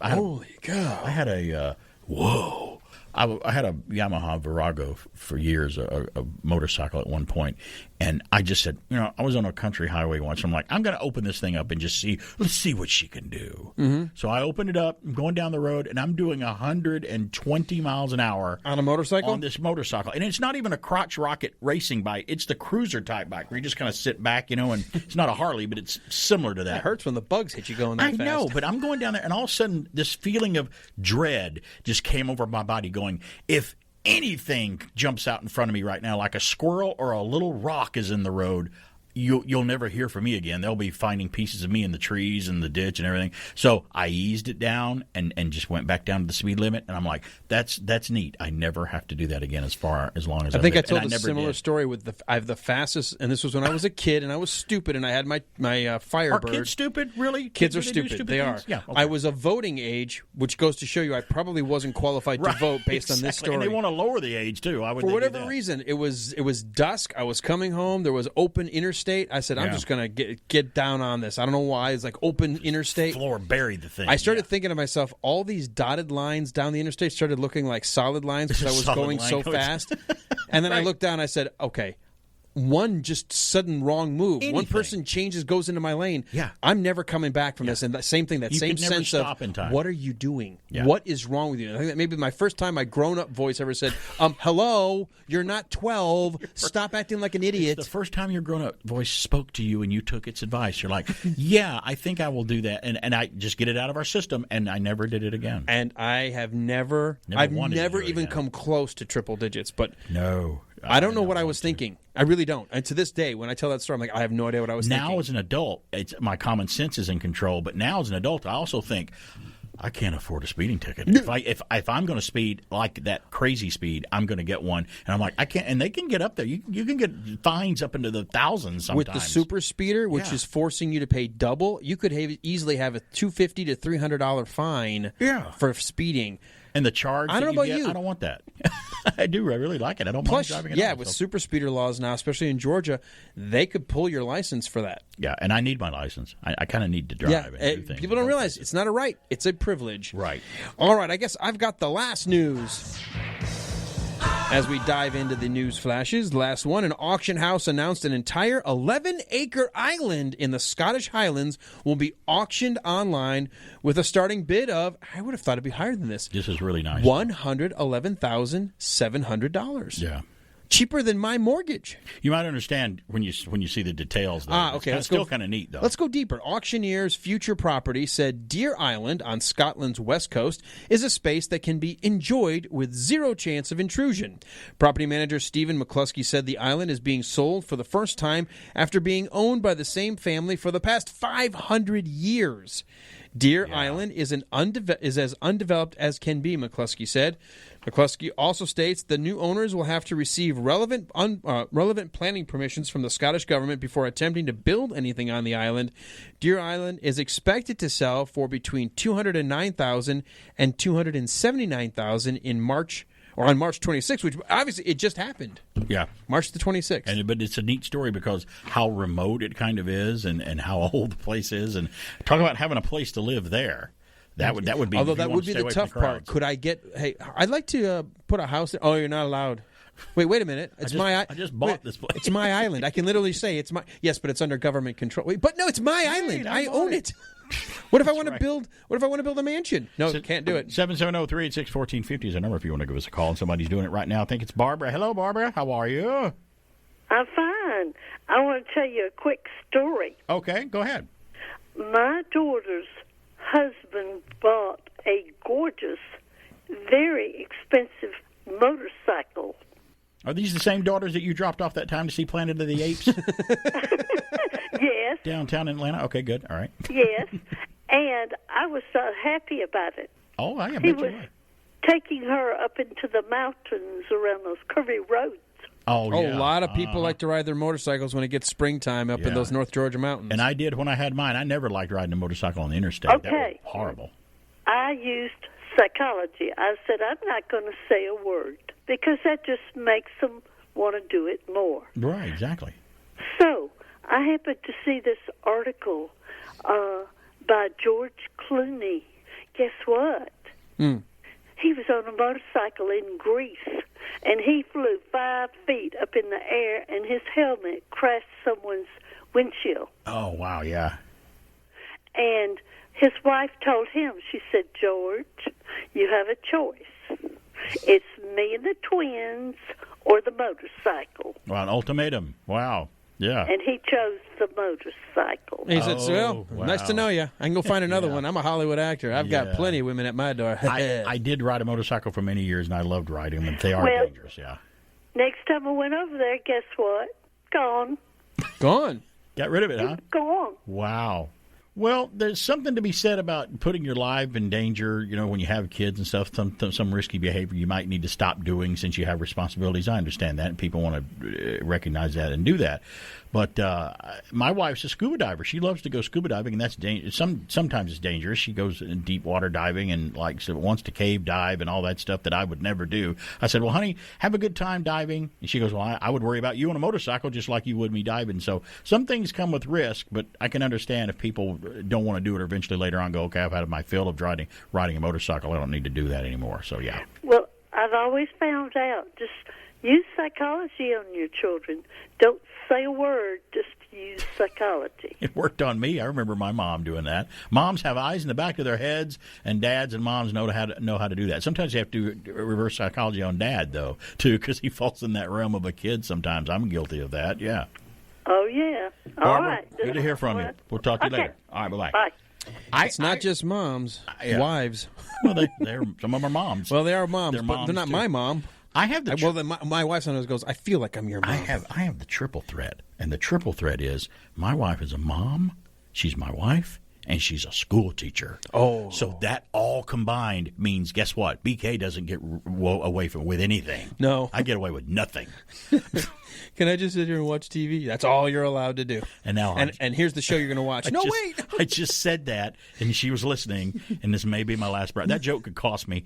Yamaha Virago for years, a motorcycle at one point, and I just said, I was on a country highway once. I'm like, I'm going to open this thing up and let's see what she can do. Mm-hmm. So I opened it up, I'm going down the road, and I'm doing 120 miles an hour. On a motorcycle? On this motorcycle. And it's not even a crotch rocket racing bike. It's the cruiser type bike where you just kind of sit back, and it's not a Harley, but it's similar to that. It hurts when the bugs hit you going that fast. I know, but I'm going down there, and all of a sudden, this feeling of dread just came over my body going, if anything jumps out in front of me right now, like a squirrel or a little rock is in the road, you'll never hear from me again. They'll be finding pieces of me in the trees and the ditch and everything. So I eased it down and just went back down to the speed limit. And I'm like, that's neat. I never have to do that again as long as I think I live. told a similar story with I have the fastest, and this was when I was a kid and I was stupid and I had my Firebird. Are kids stupid? Really? Kids are Do stupid. They are. things? Yeah. Okay. I was of voting age, which goes to show you I probably wasn't qualified to vote based on this story. And they want to lower the age too. Why would For they whatever do that? reason, it was dusk. I was coming home. There was open interstate. I said, I'm just going to get down on this. I don't know why. It's like open interstate. Floor buried the thing. I started thinking to myself, all these dotted lines down the interstate started looking like solid lines because I was going so fast. And then I looked down and I said, okay, one just sudden wrong move. One person goes into my lane. Yeah. I'm never coming back from this. And that same thing, You same could never sense stop of in time. what are you doing? Yeah. What is wrong with you? I think that maybe my first time my grown-up voice ever said, hello, you're not 12. Stop acting like an idiot. It's the first time your grown-up voice spoke to you and you took its advice. You're like, yeah, I think I will do that. And I just get it out of our system, and I never did it again. And I have never even come close to triple digits. But no. I don't know what I was thinking. I really don't. And to this day, when I tell that story, I'm like, I have no idea what I was thinking. Now, as an adult, my common sense is in control. But now, as an adult, I also think I can't afford a speeding ticket. If I'm going to speed like that crazy speed, I'm going to get one. And I'm like, I can't. And they can get up there. You can get fines up into the thousands sometimes. With the super speeder, which is forcing you to pay double, you could easily have a $250 to $300 fine for speeding. And the charge I don't know about you. I don't want that. I do. I really like it. I don't mind driving it. With super speeder laws now, especially in Georgia, they could pull your license for that. Yeah, and I need my license. I kind of need to drive and do things. People don't realize it's not a right. It's a privilege. Right. All right, I guess I've got the last news. As we dive into the news flashes, last one, an auction house announced an entire 11-acre island in the Scottish Highlands will be auctioned online with a starting bid of, I would have thought it'd be higher than this. This is really nice. $111,700. Yeah. Cheaper than my mortgage. You might understand when you see the details, though. Okay. It's still kind of neat, though. Let's go deeper. Auctioneer's future property said Deer Island on Scotland's west coast is a space that can be enjoyed with zero chance of intrusion. Property manager Stephen McCluskey said the island is being sold for the first time after being owned by the same family for the past 500 years. Deer Island is as undeveloped as can be, McCluskey said. McCluskey also states the new owners will have to receive relevant planning permissions from the Scottish government before attempting to build anything on the island. Deer Island is expected to sell for between $209,000 and $279,000 on March 26th, which obviously it just happened. Yeah. March the 26th. But it's a neat story because how remote it kind of is and how old the place is. And talk about having a place to live there. That would be. Although that would be the tough part. Could I get? Hey, I'd like to put a house there. Oh, you're not allowed. Wait a minute. I just bought this place. It's my island. I can literally say it's my. Yes, but it's under government control. Wait, but no, it's my island. I own it. What if I want to build? What if I want to build a mansion? No, can't do it. 770-386-1450 is the number if you want to give us a call. And somebody's doing it right now. I think it's Barbara. Hello, Barbara. How are you? I'm fine. I want to tell you a quick story. Okay, go ahead. My daughter's husband bought a gorgeous, very expensive motorcycle. Are these the same daughters that you dropped off that time to see Planet of the Apes? Yes. Downtown Atlanta? Okay, good. All right. Yes. And I was so happy about it. Oh, I bet He you was were. taking her up into the mountains around those curvy roads. Oh, yeah. A lot of people like to ride their motorcycles when it gets springtime up in those North Georgia mountains. And I did when I had mine. I never liked riding a motorcycle on the interstate. Okay. That was horrible. I used psychology. I said, I'm not going to say a word because that just makes them want to do it more. Right, exactly. So I happened to see this article by George Clooney. Guess what? He was on a motorcycle in Greece, and he flew 5 feet up in the air, and his helmet crashed someone's windshield. Oh, wow, yeah. And his wife told him, she said, George, you have a choice. It's me and the twins or the motorcycle. Well, an ultimatum. Wow. Yeah. And he chose the motorcycle. He said, well, nice to know you. I can go find another one. I'm a Hollywood actor. I've got plenty of women at my door. I did ride a motorcycle for many years, and I loved riding them. They are dangerous, yeah. Next time I went over there, guess what? Gone. Gone? Got rid of it, huh? Gone. Wow. Well, there's something to be said about putting your life in danger, when you have kids and stuff, some risky behavior you might need to stop doing since you have responsibilities. I understand that, and people want to recognize that and do that. But my wife's a scuba diver. She loves to go scuba diving, and that's dangerous. Sometimes it's dangerous. She goes in deep water diving and wants to cave dive and all that stuff that I would never do. I said, well, honey, have a good time diving. And she goes, well, I would worry about you on a motorcycle just like you would me diving. So some things come with risk, but I can understand if people don't want to do it or eventually later on go, okay, I've had my fill of riding a motorcycle. I don't need to do that anymore. So, yeah. Well, I've always found out, just use psychology on your children. Don't say a word, just use psychology. It worked on me. I remember my mom doing that. Moms have eyes in the back of their heads, and dads and moms know how to do that. Sometimes you have to do reverse psychology on dad, though, too, because he falls in that realm of a kid sometimes. I'm guilty of that, yeah. Oh, yeah. All Barbara, right. good to hear from you. We'll talk to you later. All right, bye-bye. Bye. It's not just moms, wives. Well, they're some of them are moms. Well, they are moms, They're but moms, they're not too. my mom. I have the my wife sometimes goes, I feel like I'm your mom. I have the triple threat, and the triple threat is my wife is a mom, she's my wife, and she's a school teacher. Oh. So that all combined means, guess what? BK doesn't get away with anything. No. I get away with nothing. Can I just sit here and watch TV? That's all you're allowed to do. And now and here's the show you're going to watch. Wait. I just said that, and she was listening, and this may be my last breath. That joke could cost me.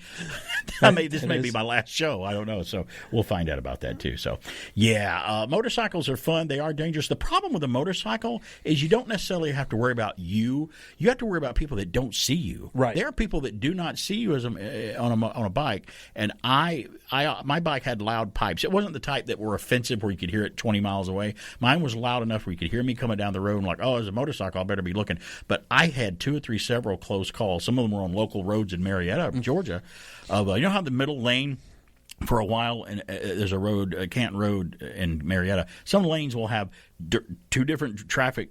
This may be my last show. I don't know. So we'll find out about that, too. So, yeah, motorcycles are fun. They are dangerous. The problem with a motorcycle is you don't necessarily have to worry about you. You have to worry about people that don't see you. Right. There are people that do not see you as on a bike, and my bike had loud pipes. It wasn't the type that were offensive where you could hear it 20 miles away. Mine was loud enough where you could hear me coming down the road and like, oh, there's a motorcycle, I better be looking. But I had several close calls. Some of them were on local roads in Marietta, Georgia. You know how the middle lane for a while, and there's a road, Canton Road in Marietta. Some lanes will have two different traffic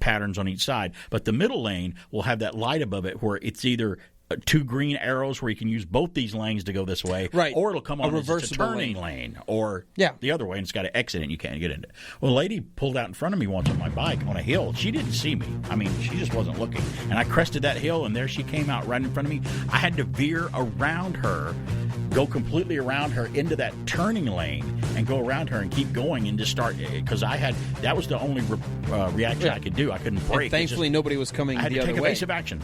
patterns on each side, but the middle lane will have that light above it where it's either two green arrows where you can use both these lanes to go this way, right? Or it'll come on as a turning lane. lane, or the other way, and it's got to exit and you can't get into it. Well, a lady pulled out in front of me once on my bike on a hill. She didn't see me. I mean, she just wasn't looking. And I crested that hill, and there she came out right in front of me. I had to veer around her, go completely around her into that turning lane, and go around her and keep going and just start, because that was the only reaction I could do. I couldn't brake. And thankfully, nobody was coming the other way. I had to take evasive action.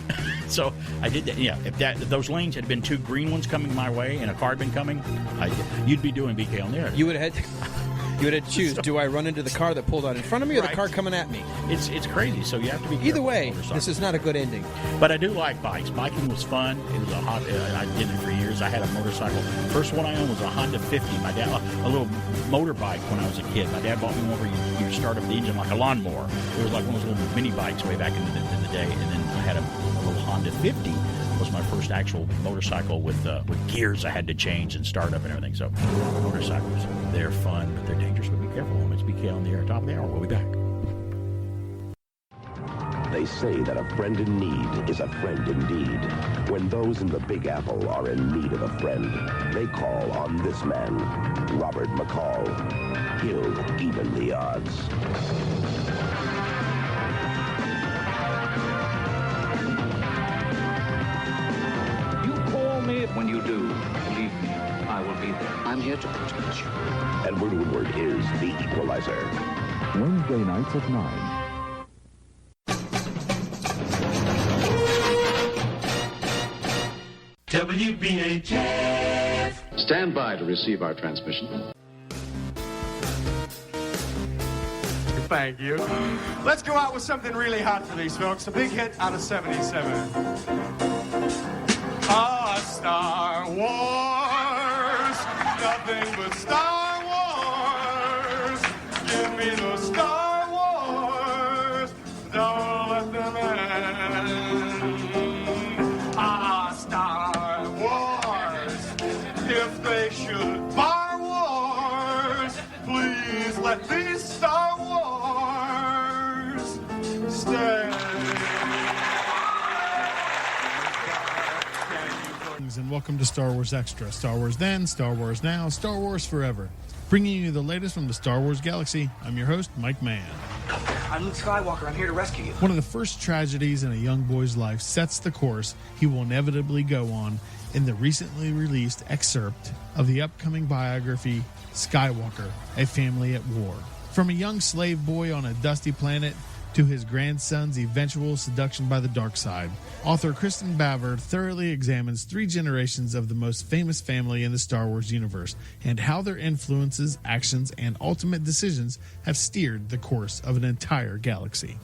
So I did that. Yeah, if those lanes had been two green ones coming my way and a car had been coming, you'd be doing BK on there. You would have to choose. Do I run into the car that pulled out in front of me or the car coming at me? It's crazy, so you have to be careful. Either way, this is not a good ending. But I do like bikes. Biking was fun. It was I did it for years. I had a motorcycle. First one I owned was a Honda 50. My dad, a little motorbike when I was a kid. My dad bought me one where you start up the engine like a lawnmower. It was like one of those little mini bikes way back in the day. And then I had a little Honda 50. Was my first actual motorcycle with gears I had to change and start up and everything. So motorcycles, they're fun, but they're dangerous. But be careful. It's BK on the air, top of the hour. We'll be back. They say that a friend in need is a friend indeed. When those in the Big Apple are in need of a friend, they call on this man, Robert McCall. He'll even the odds. You call me when you do. Believe me, I will be there. I'm here to protect you. Edward Woodward is the Equalizer. Wednesday nights at 9. WBHF. Stand by to receive our transmission. Thank you. Let's go out with something really hot for these folks. A big hit out of 77. Star Wars. Nothing but Star Wars. Give me the Star Wars. Don't let them end. Star Wars. If they should bar wars, please let these Star Wars stay. And welcome to Star Wars Extra. Star Wars Then, Star Wars Now, Star Wars Forever. Bringing you the latest from the Star Wars galaxy, I'm your host, Mike Mann. I'm Luke Skywalker. I'm here to rescue you. One of the first tragedies in a young boy's life sets the course he will inevitably go on in the recently released excerpt of the upcoming biography, Skywalker, A Family at War. From a young slave boy on a dusty planet to his grandson's eventual seduction by the dark side, author Kristen Baver thoroughly examines 3 generations of the most famous family in the Star Wars universe and how their influences, actions, and ultimate decisions have steered the course of an entire galaxy.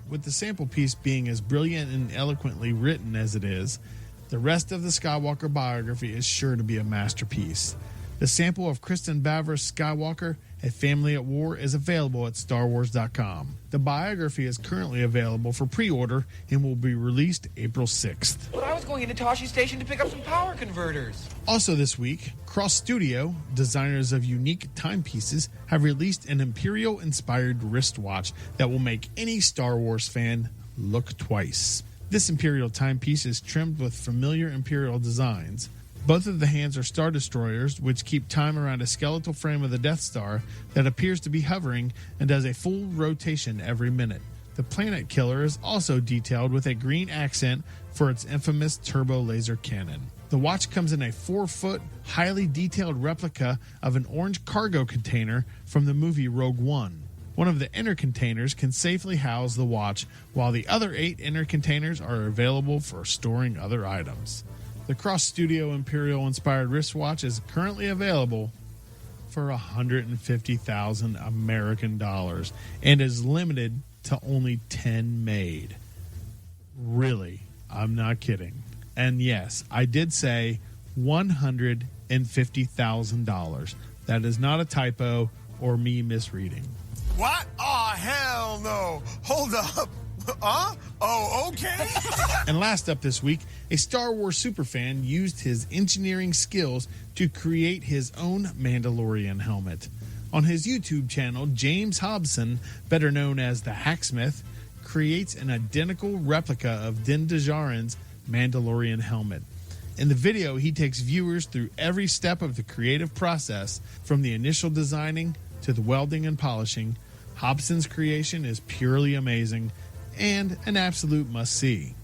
With the sample piece being as brilliant and eloquently written as it is, the rest of the Skywalker biography is sure to be a masterpiece. The sample of Kristen Baver's Skywalker, A Family at War is available at StarWars.com. The biography is currently available for pre-order and will be released April 6th. But I was going into Toshi Station to pick up some power converters. Also this week, Cross Studio, designers of unique timepieces, have released an Imperial-inspired wristwatch that will make any Star Wars fan look twice. This Imperial timepiece is trimmed with familiar Imperial designs. Both of the hands are Star Destroyers, which keep time around a skeletal frame of the Death Star that appears to be hovering and does a full rotation every minute. The Planet Killer is also detailed with a green accent for its infamous turbo laser cannon. The watch comes in a 4-foot, highly detailed replica of an orange cargo container from the movie Rogue One. One of the inner containers can safely house the watch, while the other 8 inner containers are available for storing other items. The Cross Studio Imperial-inspired wristwatch is currently available for $150,000 American dollars and is limited to only 10 made. Really, I'm not kidding. And yes, I did say $150,000. That is not a typo or me misreading. What? Oh, hell no. Hold up. Oh, okay. And last up this week, a Star Wars superfan used his engineering skills to create his own Mandalorian helmet. On his YouTube channel, James Hobson, better known as the Hacksmith, creates an identical replica of Din Djarin's Mandalorian helmet. In the video, he takes viewers through every step of the creative process, from the initial designing to the welding and polishing. Hobson's creation is purely amazing and an absolute must-see.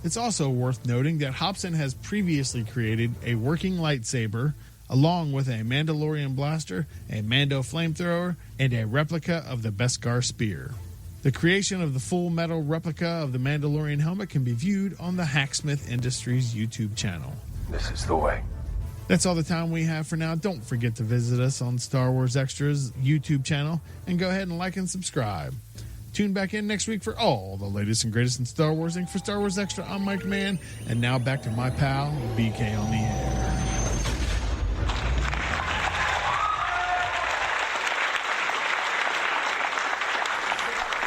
It's also worth noting that Hobson has previously created a working lightsaber, along with a Mandalorian blaster, a Mando flamethrower, and a replica of the Beskar spear. The creation of the full metal replica of the Mandalorian helmet can be viewed on the Hacksmith Industries YouTube channel. This is the way. That's all the time we have for now. Don't forget to visit us on Star Wars Extra's YouTube channel and go ahead and like and subscribe. Tune back in next week for all the latest and greatest in Star Wars. And for Star Wars Extra, I'm Mike Mann. And now back to my pal, BK on the air.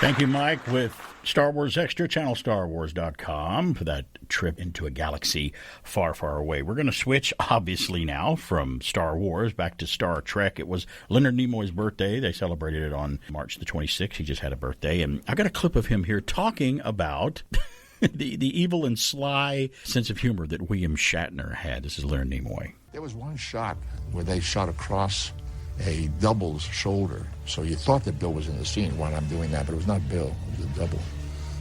Thank you, Mike. With Star Wars Extra, channelstarwars.com for that trip into a galaxy far, far away. We're going to switch, obviously, now from Star Wars back to Star Trek. It was Leonard Nimoy's birthday. They celebrated it on March the 26th. He just had a birthday. And I got a clip of him here talking about the evil and sly sense of humor that William Shatner had. This is Leonard Nimoy. There was one shot where they shot across a double's shoulder. So you thought that Bill was in the scene while I'm doing that, but it was not Bill. It was a double.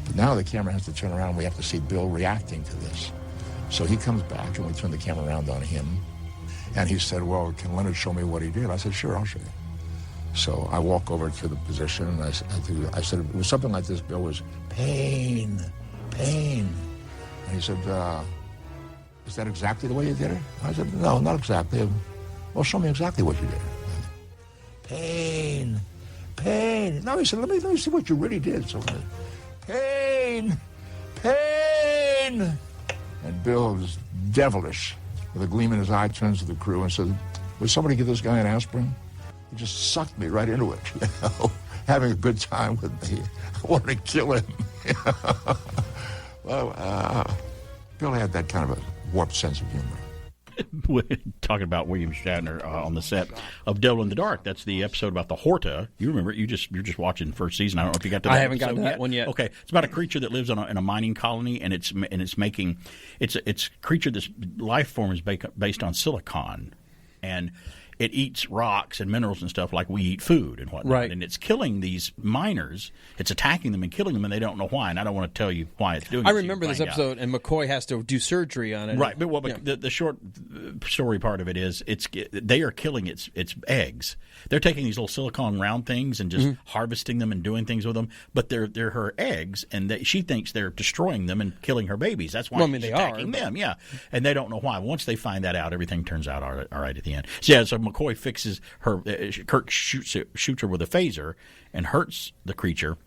But now the camera has to turn around. We have to see Bill reacting to this. So he comes back, and we turn the camera around on him. And he said, well, can Leonard show me what he did? I said, sure, I'll show you. So I walk over to the position, and I said, it was something like this. Bill was, pain. And he said, is that exactly the way you did it? I said, no, not exactly. Well, show me exactly what you did. Pain. No, he said, let me see what you really did. So, pain. And Bill was devilish. With a gleam in his eye, turns to the crew and said, would somebody give this guy an aspirin? He just sucked me right into it, having a good time with me. I wanted to kill him. Well, Bill had that kind of a warped sense of humor. Talking about William Shatner on the set of Devil in the Dark. That's the episode about the Horta. You remember it? You're just watching the first season. I don't know if you got to that. I haven't gotten to that one yet. Okay, it's about a creature that lives in a mining colony, and it's a creature that's life form is based on silicon, and it eats rocks and minerals and stuff like we eat food and whatnot. Right. And it's killing these miners. It's attacking them and killing them, and they don't know why. And I don't want to tell you why it's doing it. I remember this episode, and McCoy has to do surgery on it. Right. But the short story part of it is they are killing its eggs. They're taking these little silicone round things and just harvesting them and doing things with them. But they're her eggs, and she thinks they're destroying them and killing her babies. That's why she's attacking them. Yeah. And they don't know why. Once they find that out, everything turns out all right at the end. So McCoy fixes her. Kirk shoots her with a phaser and hurts the creature.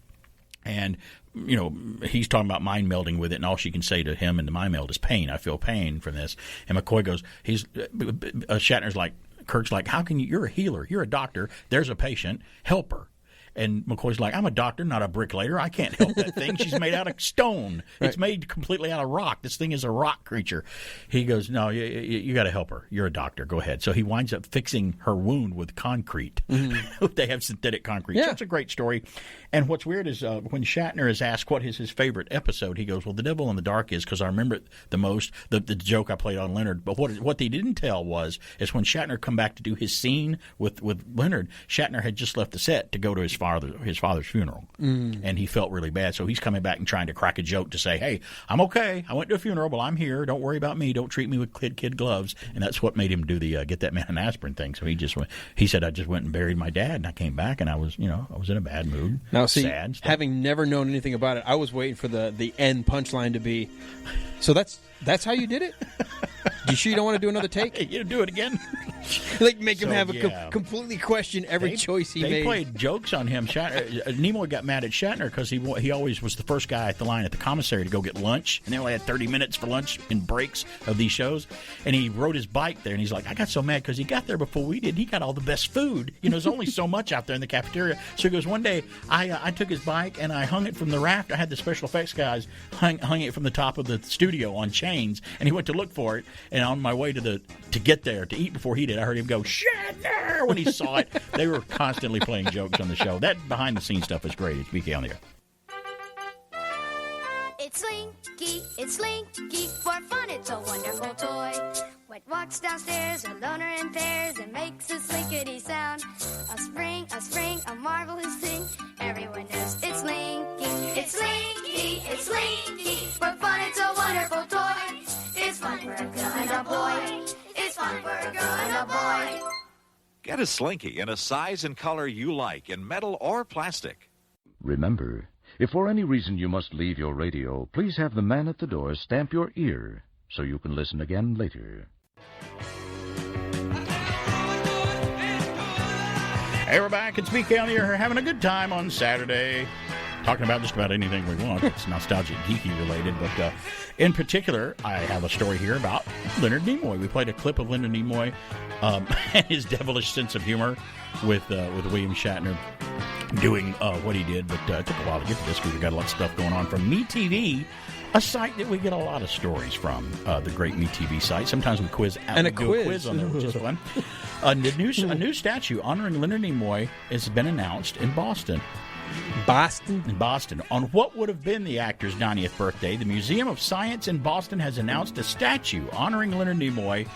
And, he's talking about mind melding with it, and all she can say to him in the mind meld is pain. I feel pain from this. And McCoy goes, Shatner's like, Kirk's like, how can you're a healer. You're a doctor. There's a patient. Help her. And McCoy's like, I'm a doctor, not a bricklayer. I can't help that thing. She's made out of stone. Right. It's made completely out of rock. This thing is a rock creature. He goes, no, you got to help her. You're a doctor. Go ahead. So he winds up fixing her wound with concrete. Mm-hmm. They have synthetic concrete. Yeah. So it's a great story. And what's weird is when Shatner is asked what is his favorite episode, he goes, well, The Devil in the Dark is because I remember it the most, the joke I played on Leonard. But what they didn't tell is when Shatner come back to do his scene with Leonard, Shatner had just left the set to go to his father's funeral, and he felt really bad. So he's coming back and trying to crack a joke to say, hey, I'm okay. I went to a funeral, but I'm here. Don't worry about me. Don't treat me with kid gloves. And that's what made him do the get that man an aspirin thing. So he said, I just went and buried my dad, and I came back, and I was in a bad mood. Now, see, sad stuff. Having never known anything about it, I was waiting for the end punchline to be, so that's how you did it? You sure you don't want to do another take? You do it again? Like make him have a completely question every choice he made. They played jokes on him. Nimoy got mad at Shatner because he always was the first guy at the line at the commissary to go get lunch, and they only had 30 minutes for lunch in breaks of these shows. And he rode his bike there, and he's like, I got so mad because he got there before we did. He got all the best food. There's only so much out there in the cafeteria. So he goes, one day I took his bike and I hung it from the raft. I had the special effects guys hung it from the top of the studio on chains, and he went to look for it. And on my way to get there to eat before he did, I heard him go, Shatner, when he saw it. They were constantly playing jokes on the show. That behind-the-scenes stuff is great. It's BK on the air. It's Slinky, for fun it's a wonderful toy. What walks downstairs, a loner in pairs, and makes a slinkity sound. A spring, a marvelous thing. Everyone knows it's Slinky. It's Slinky, for fun it's a wonderful toy. It's fun for a girl and a boy. It's fun for a girl and a boy. Get a Slinky in a size and color you like, in metal or plastic. Remember, if for any reason you must leave your radio, please have the man at the door stamp your ear so you can listen again later. Hey, we're back. It's BK on the air. Having a good time on Saturday. Talking about just about anything we want. It's nostalgic, geeky related. But in particular, I have a story here about Leonard Nimoy. We played a clip of Leonard Nimoy and his devilish sense of humor with William Shatner doing what he did, but it took a while to get to this because we got a lot of stuff going on from MeTV, a site that we get a lot of stories from, the great MeTV site. Sometimes we quiz out and a do a quiz on there, which is fun. A new statue honoring Leonard Nimoy has been announced in Boston. In Boston. On what would have been the actor's 90th birthday, the Museum of Science in Boston has announced a statue honoring Leonard Nimoy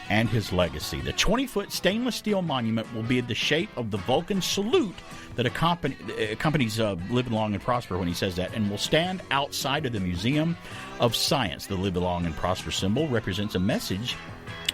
and his legacy. The 20-foot stainless steel monument will be in the shape of the Vulcan salute that accompanies Live Long and Prosper when he says that, and will stand outside of the Museum of Science. The Live Long and Prosper symbol represents a message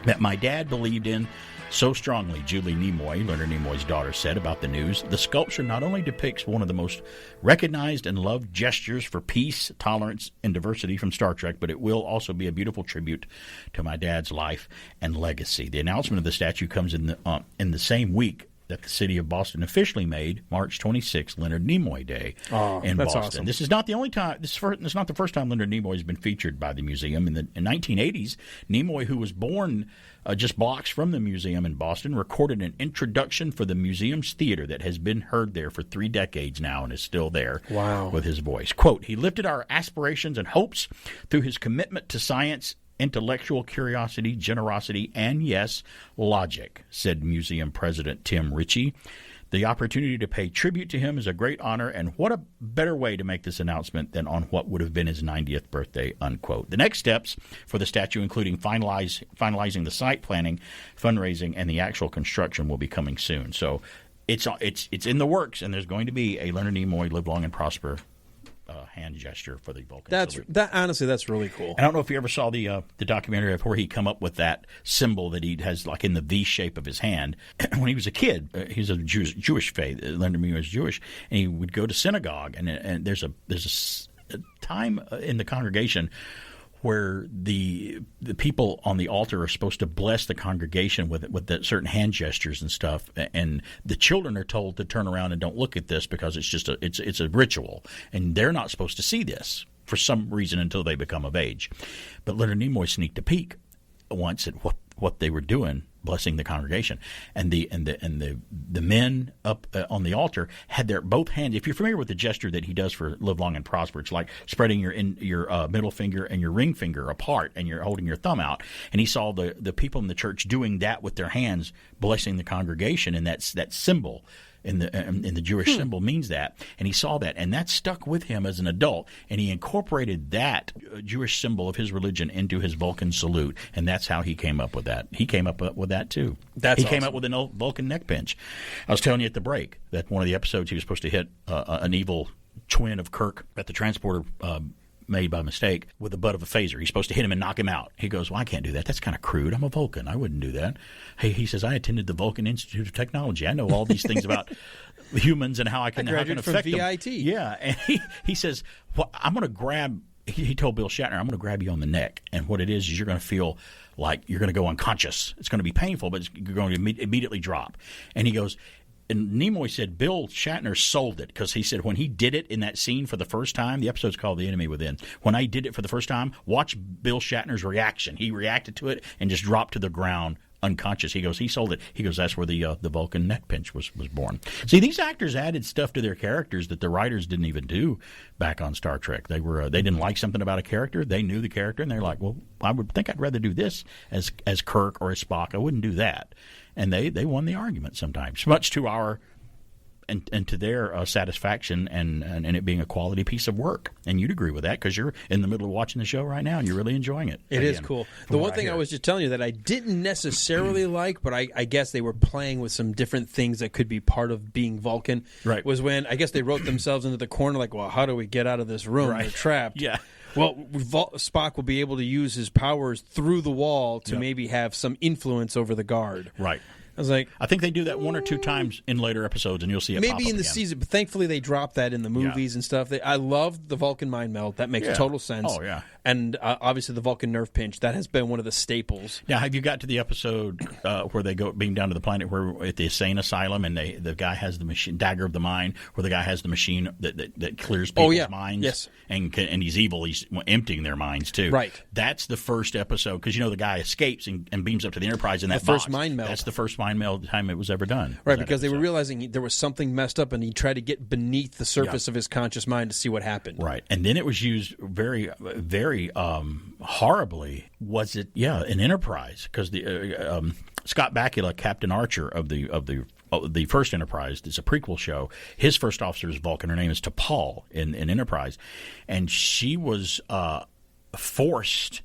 that my dad believed in so strongly, Julie Nimoy, Leonard Nimoy's daughter, said about the news. The sculpture not only depicts one of the most recognized and loved gestures for peace, tolerance, and diversity from Star Trek, but it will also be a beautiful tribute to my dad's life and legacy. The announcement of the statue comes in the same week that the city of Boston officially made March 26th Leonard Nimoy Day in Boston. Awesome. This is not the only time. This is not the first time Leonard Nimoy has been featured by the museum. In the 1980s, Nimoy, who was born just blocks from the museum in Boston, recorded an introduction for the museum's theater that has been heard there for 3 decades now and is still there. Wow. With his voice. Quote, he lifted our aspirations and hopes through his commitment to science, intellectual curiosity, generosity, and, yes, logic, said museum president Tim Ritchie. The opportunity to pay tribute to him is a great honor, and what a better way to make this announcement than on what would have been his 90th birthday, unquote. The next steps for the statue, including finalizing the site planning, fundraising, and the actual construction, will be coming soon. So it's in the works, and there's going to be a Leonard Nimoy Live Long and Prosper hand gesture for the Vulcan salute. Honestly, that's really cool. I don't know if you ever saw the documentary of where he come up with that symbol that he has like in the V shape of his hand. When he was a kid, he's a Jewish faith. Leonard Nimoy was Jewish, and he would go to synagogue, and there's a time in the congregation where the people on the altar are supposed to bless the congregation with the certain hand gestures and stuff, and the children are told to turn around and don't look at this because it's just it's a ritual, and they're not supposed to see this for some reason until they become of age. But Leonard Nimoy sneaked a peek once at what they were doing, blessing the congregation, and the men up on the altar had their both hands. If you're familiar with the gesture that he does for Live Long and Prosper, it's like spreading your middle finger and your ring finger apart, and you're holding your thumb out. And he saw the people in the church doing that with their hands, blessing the congregation, and that symbol. In the Jewish symbol means that, and he saw that, and that stuck with him as an adult, and he incorporated that Jewish symbol of his religion into his Vulcan salute, and that's how he came up with that. He came up with that too. He came up with an old Vulcan neck pinch. I was telling you at the break that one of the episodes he was supposed to hit an evil twin of Kirk at the transporter made by mistake with the butt of a phaser. He's supposed to hit him and knock him out. He goes, well, I can't do that. That's kind of crude. I'm a Vulcan. I wouldn't do that. Hey, he says, I attended the Vulcan Institute of Technology. I know all these things about humans and how I can affect them. VIT. Yeah. And he says, well, I'm going to grab, he told Bill Shatner, I'm going to grab you on the neck. And what it is you're going to feel like you're going to go unconscious. It's going to be painful, but you're going to immediately drop. And he goes, and Nimoy said Bill Shatner sold it because he said when he did it in that scene for the first time, the episode's called The Enemy Within. When I did it for the first time, watch Bill Shatner's reaction. He reacted to it and just dropped to the ground unconscious. He goes, he sold it. He goes, that's where the Vulcan neck pinch was born. See, these actors added stuff to their characters that the writers didn't even do back on Star Trek. They didn't like something about a character. They knew the character, and they're like, well, I would think I'd rather do this as Kirk or as Spock. I wouldn't do that. And they won the argument sometimes, much to our and to their satisfaction and it being a quality piece of work. And you'd agree with that because you're in the middle of watching the show right now and you're really enjoying it. It is cool. The one thing I was just telling you that I didn't necessarily like, but I guess they were playing with some different things that could be part of being Vulcan, right, was when I guess they wrote themselves into the corner like, well, how do we get out of this room? Right. We're trapped. Yeah. Well, Spock will be able to use his powers through the wall to maybe have some influence over the guard. Right. I was like, I think they do that one or two times in later episodes, and you'll see it. Maybe in the again. season, but thankfully they dropped that in the movies and stuff. I love the Vulcan mind meld. That makes total sense. Oh yeah. And obviously the Vulcan nerve pinch, that has been one of the staples. Now, have you got to the episode where they go beam down to the planet where at the insane asylum and the guy has the machine, Dagger of the Mind, where the guy has the machine that clears people's minds? Yes. And he's evil. He's emptying their minds, too. Right. That's the first episode, because, the guy escapes and beams up to the Enterprise in that the first mind meld. That's the first mind meld time it was ever done. Right, because they were realizing there was something messed up, and he tried to get beneath the surface of his conscious mind to see what happened. Right, and then it was used very, very horribly. Was it? Yeah, an Enterprise, because the Scott Bakula, Captain Archer of the first Enterprise, it's a prequel show. His first officer is Vulcan. Her name is T'Pol in Enterprise, and she was forced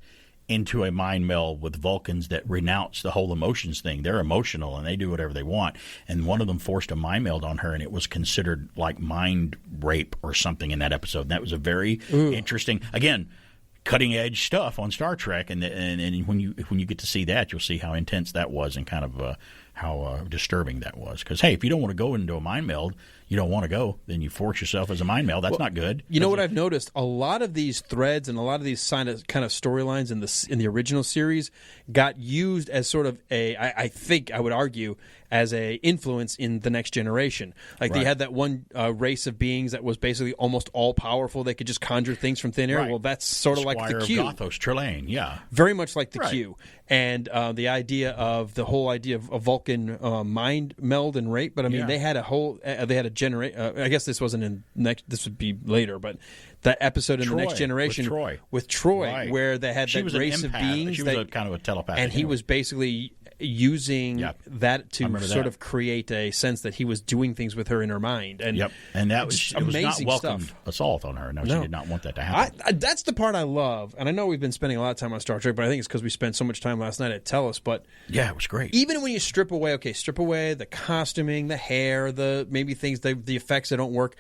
into a mind meld with Vulcans that renounce the whole emotions thing. They're emotional and they do whatever they want. And one of them forced a mind meld on her, and it was considered like mind rape or something in that episode. And that was a very interesting, again, cutting edge stuff on Star Trek. And when you get to see that, you'll see how intense that was and kind of how disturbing that was. Because, hey, if you don't want to go into a mind meld, you don't want to go, then you force yourself as a mind meld. That's not good. You know what I've noticed? A lot of these threads and a lot of these kind of storylines in the original series got used as sort of I think I would argue, as a influence in the Next Generation. Like they had that one race of beings that was basically almost all powerful. They could just conjure things from thin air. Right. Well, that's sort of like the Q. Squire of Gothos, Trelane, yeah. Very much like the Q. And the whole idea of a Vulcan mind meld and rape. But I mean, they had a whole, they had a I guess this wasn't in next. This would be later, but that episode in the Next Generation with Troy, where they had that race of beings. She was kind of a telepathic, and he was basically using that to sort of create a sense that he was doing things with her in her mind. And and that was amazing not welcomed stuff. Assault on her. No, she did not want that to happen. That's the part I love, and I know we've been spending a lot of time on Star Trek, but I think it's because we spent so much time last night at Tellus. But yeah, it was great. Even when you strip away the costuming, the hair, the maybe things, the effects that don't work.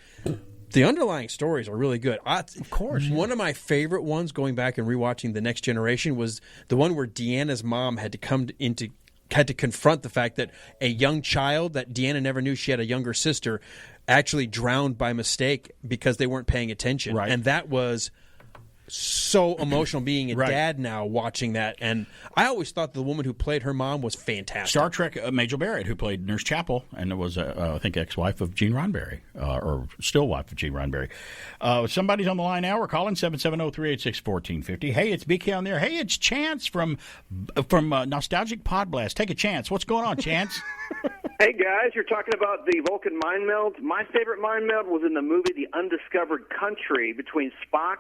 The underlying stories are really good. Of course. One of my favorite ones, going back and rewatching The Next Generation, was the one where Deanna's mom had to confront the fact that a young child that Deanna never knew she had a younger sister actually drowned by mistake because they weren't paying attention. Right. And that was so emotional, being a dad now watching that. And I always thought the woman who played her mom was fantastic. Star Trek, Majel Barrett, who played Nurse Chapel, and was, I think, ex-wife of Gene Roddenberry, or still wife of Gene Roddenberry. Somebody's on the line now. We're calling 770-386-1450. Hey, it's BK on there. Hey, it's Chance from Nostalgic Pod Blast. Take a chance. What's going on, Chance? Hey, guys, you're talking about the Vulcan mind meld. My favorite mind meld was in the movie The Undiscovered Country between Spock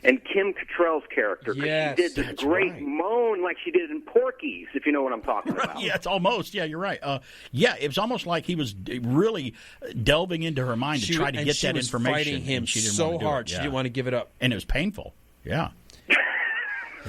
and Kim Cattrall's character. Yes, she did this great moan like she did in Porky's, if you know what I'm talking about. Yeah, it's almost. Yeah, you're right. It was almost like he was really delving into her mind to try to get that information. She was fighting him so hard. She didn't want to give it up. And it was painful. Yeah.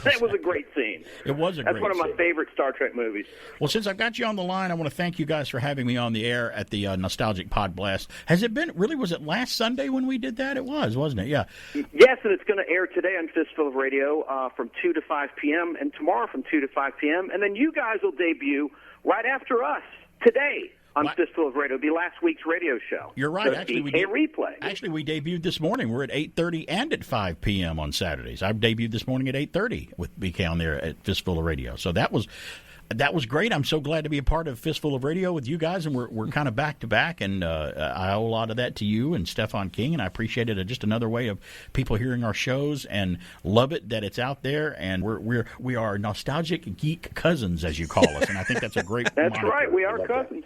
That was a great scene. It was a great scene. That's one of my favorite Star Trek movies. Well, since I've got you on the line, I want to thank you guys for having me on the air at the Nostalgic Pod Blast. Has it been, really, was it last Sunday when we did that? It was, wasn't it? Yeah. Yes, and it's going to air today on Fistful of Radio from 2 to 5 p.m. and tomorrow from 2 to 5 p.m. And then you guys will debut right after us today on Fistful of Radio. It'll be last week's radio show. You're right. So Actually, we replay. Actually, we debuted this morning. We're at 8:30 and at 5 p.m. on Saturdays. I debuted this morning at 8:30 with BK on there at Fistful of Radio. So that was great. I'm so glad to be a part of Fistful of Radio with you guys, and we're kind of back to back. And I owe a lot of that to you and Stefan King, and I appreciate it. Just another way of people hearing our shows and love it that it's out there. And we are nostalgic geek cousins, as you call us, and I think that's a great. That's moniker. right. We are cousins.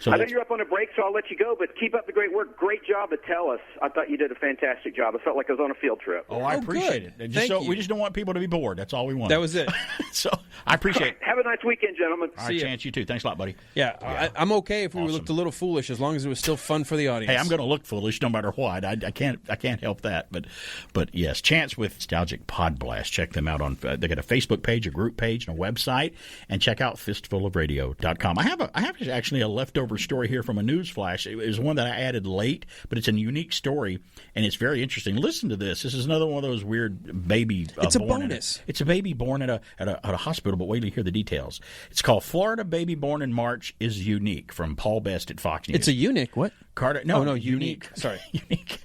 So I know you're up on a break, so I'll let you go, but keep up the great work. Great job at Tellus. I thought you did a fantastic job. I felt like I was on a field trip. Oh, I appreciate it. Thank you. We just don't want people to be bored. That's all we want. That was it. So I appreciate it. Have a nice weekend, gentlemen. All right, Chance, you too. Thanks a lot, buddy. Yeah. I'm okay if we looked a little foolish as long as it was still fun for the audience. Hey, I'm going to look foolish no matter what. I can't help that. But yes, Chance with Nostalgic Pod Blast. Check them out on. They got a Facebook page, a group page, and a website. And check out fistfulofradio.com. I have actually a leftover story here from a news flash. It was one that I added late, but it's a unique story and it's very interesting. Listen to this. This is another one of those weird baby. It's a bonus. It's a baby born at a hospital, but wait till you hear the details. It's called "Florida Baby Born in March is Unique" from Paul Best at Fox News. It's a eunuch. What? Carter? No, unique. Sorry, unique.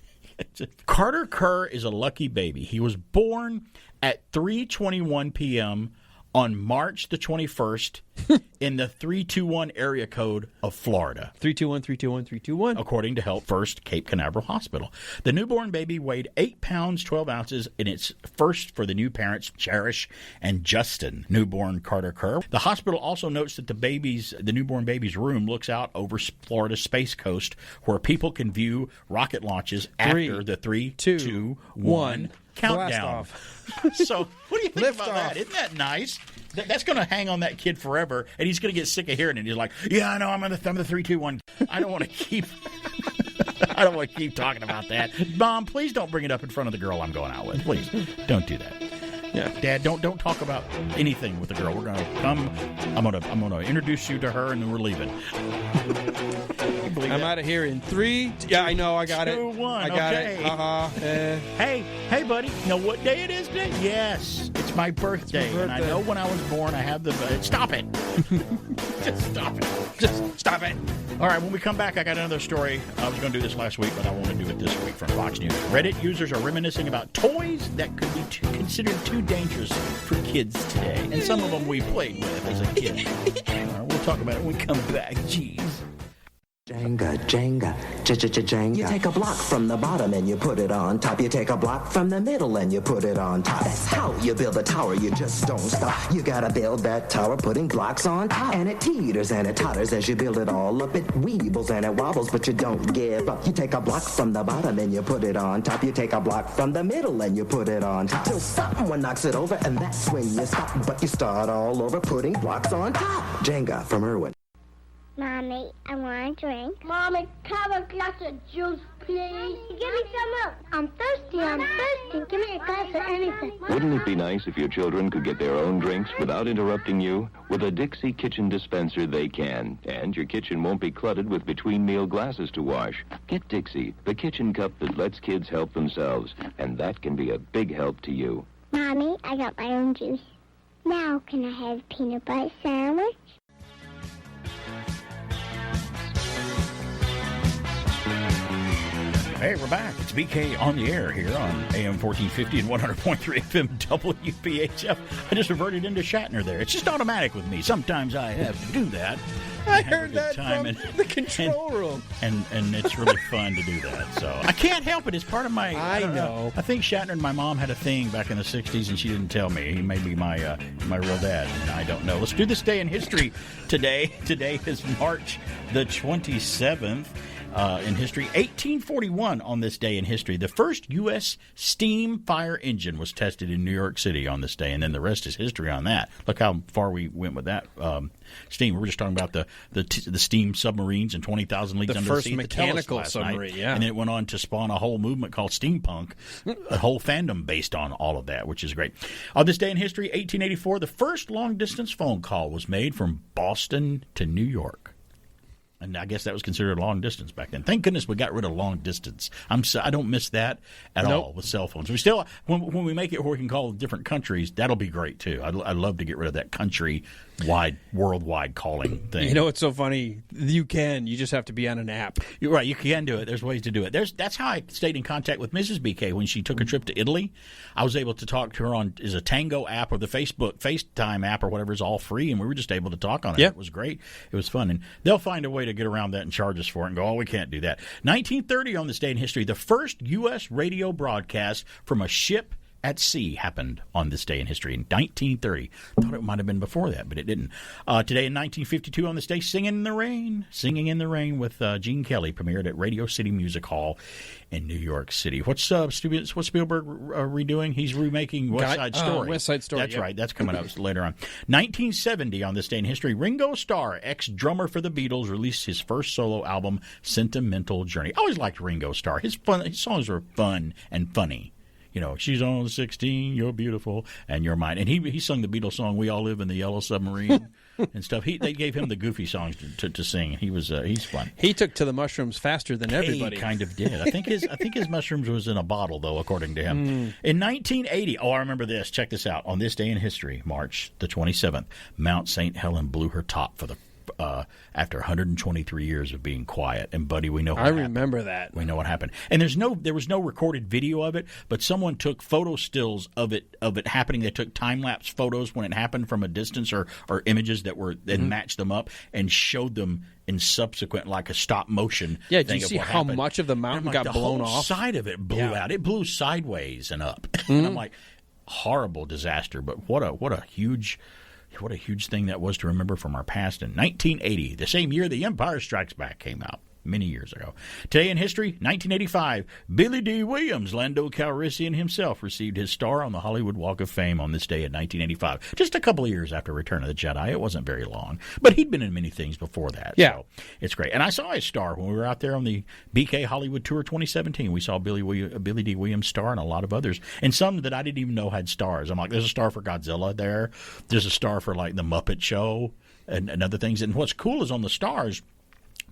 Carter Kerr is a lucky baby. He was born at 3:21 p.m. on March the 21st in the 321 area code of Florida. 321-321-321. According to Health First Cape Canaveral Hospital. The newborn baby weighed 8 pounds, 12 ounces, and it's first for the new parents, Cherish and Justin, newborn Carter Kerr. The hospital also notes that the newborn baby's room looks out over Florida's Space Coast, where people can view rocket launches after the 3, 2, 1 countdown. So, what do you think about that? Isn't that nice? That's going to hang on that kid forever, and he's going to get sick of hearing it. He's like, "Yeah, I know. I'm the 3, 2, 1." I don't want to keep. I don't want to keep talking about that. Mom, please don't bring it up in front of the girl I'm going out with. Please don't do that. Yeah, Dad, don't talk about anything with the girl. We're gonna come. I'm gonna introduce you to her, and then we're leaving. I'm out of here in 3. Yeah, I know. I got 2, it. 1. I got it. Hey, buddy. You know what day it is today? Yes, it's my birthday, and I know when I was born. I have the. Stop it. Just stop it. Just stop it. All right. When we come back, I got another story. I was going to do this last week, but I want to do it this week from Fox News. Reddit users are reminiscing about toys that could be considered too dangerous for kids today, and some of them we played with as a kid. We'll talk about it when we come back. Jeez. Jenga, Jenga. You take a block from the bottom and you put it on top. You take a block from the middle and you put it on top. That's how you build a tower, you just don't stop. You gotta build that tower putting blocks on top. And it teeters and it totters as you build it all up. It weebles and it wobbles, but you don't give up. You take a block from the bottom and you put it on top. You take a block from the middle and you put it on top. Till someone knocks it over and that's when you stop. But you start all over putting blocks on top. Jenga from Irwin. Mommy, I want a drink. Mommy, can I have a glass of juice, please? Mommy, give me some milk. I'm thirsty. Give me a glass of anything. Wouldn't it be nice if your children could get their own drinks without interrupting you? With a Dixie kitchen dispenser, they can. And your kitchen won't be cluttered with between-meal glasses to wash. Get Dixie, the kitchen cup that lets kids help themselves. And that can be a big help to you. Mommy, I got my own juice. Now can I have a peanut butter sandwich? Hey, we're back. It's BK on the air here on AM 1450 and 100.3 FM WBHF. I just reverted into Shatner there. It's just automatic with me. Sometimes I have to do that. I heard that from the control room. And it's really fun to do that. So I can't help it. It's part of my... I know. I think Shatner and my mom had a thing back in the 60s, and she didn't tell me. He may be my real dad, and I don't know. Let's do this day in history today. Today is March the 27th. In history, 1841 on this day in history, the first U.S. steam fire engine was tested in New York City on this day, and then the rest is history on that. Look how far we went with that steam. We were just talking about the steam submarines and 20,000 Leagues Under the Sea. The first mechanical submarine, yeah. And then it went on to spawn a whole movement called steampunk, a whole fandom based on all of that, which is great. On this day in history, 1884, the first long-distance phone call was made from Boston to New York. And I guess that was considered long distance back then. Thank goodness we got rid of long distance. I don't miss that at all with cell phones. We still, when we make it where we can call different countries, that'll be great too. I'd love to get rid of that country-wide, worldwide calling thing. You know what's so funny? You just have to be on an app. You're right. You can do it. There's ways to do it. That's how I stayed in contact with Mrs. BK when she took a trip to Italy. I was able to talk to her on a Tango app or the FaceTime app or whatever is all free, and we were just able to talk on it. Yep. It was great. It was fun, and they'll find a way to get around that and charge us for it and go, oh, we can't do that. 1930 on this day in history, the first U.S. radio broadcast from a ship at sea happened on this day in history in 1930. Thought it might have been before that, but it didn't. Today in 1952 on this day, Singing in the Rain with Gene Kelly premiered at Radio City Music Hall in New York City. What's Spielberg redoing? He's remaking West Side Story. West Side Story. That's right. That's coming up later on. 1970 on this day in history, Ringo Starr, ex-drummer for the Beatles, released his first solo album, Sentimental Journey. I always liked Ringo Starr. His songs were fun and funny. You know, she's on 16, you're beautiful, and you're mine. And he sung the Beatles song, We All Live in the Yellow Submarine and stuff. They gave him the goofy songs to sing. He's fun. He took to the mushrooms faster than everybody. He kind of did. I think his mushrooms was in a bottle, though, according to him. In 1980, I remember this. Check this out. On this day in history, March the 27th, Mount St. Helen blew her top for the after 123 years of being quiet. And, buddy, we know what happened. remember that. We know what happened. And there was no recorded video of it, but someone took photo stills of it happening. They took time-lapse photos when it happened from a distance or images that were then matched them up and showed them in subsequent, like a stop motion. Yeah, did you see how much of the mountain got blown off? The whole side of it blew out. It blew sideways and up. And I'm like, horrible disaster. But what a huge thing that was to remember from our past. In 1980, the same year The Empire Strikes Back came out. Many years ago. Today in history, 1985, Billy D. Williams, Lando Calrissian himself, received his star on the Hollywood Walk of Fame on this day in 1985. Just a couple of years after Return of the Jedi. It wasn't very long. But he'd been in many things before that. Yeah. So it's great. And I saw his star when we were out there on the BK Hollywood Tour 2017. We saw Billy D. Williams' star and a lot of others. And some that I didn't even know had stars. I'm like, there's a star for Godzilla there. There's a star for, like, The Muppet Show and other things. And what's cool is on the stars,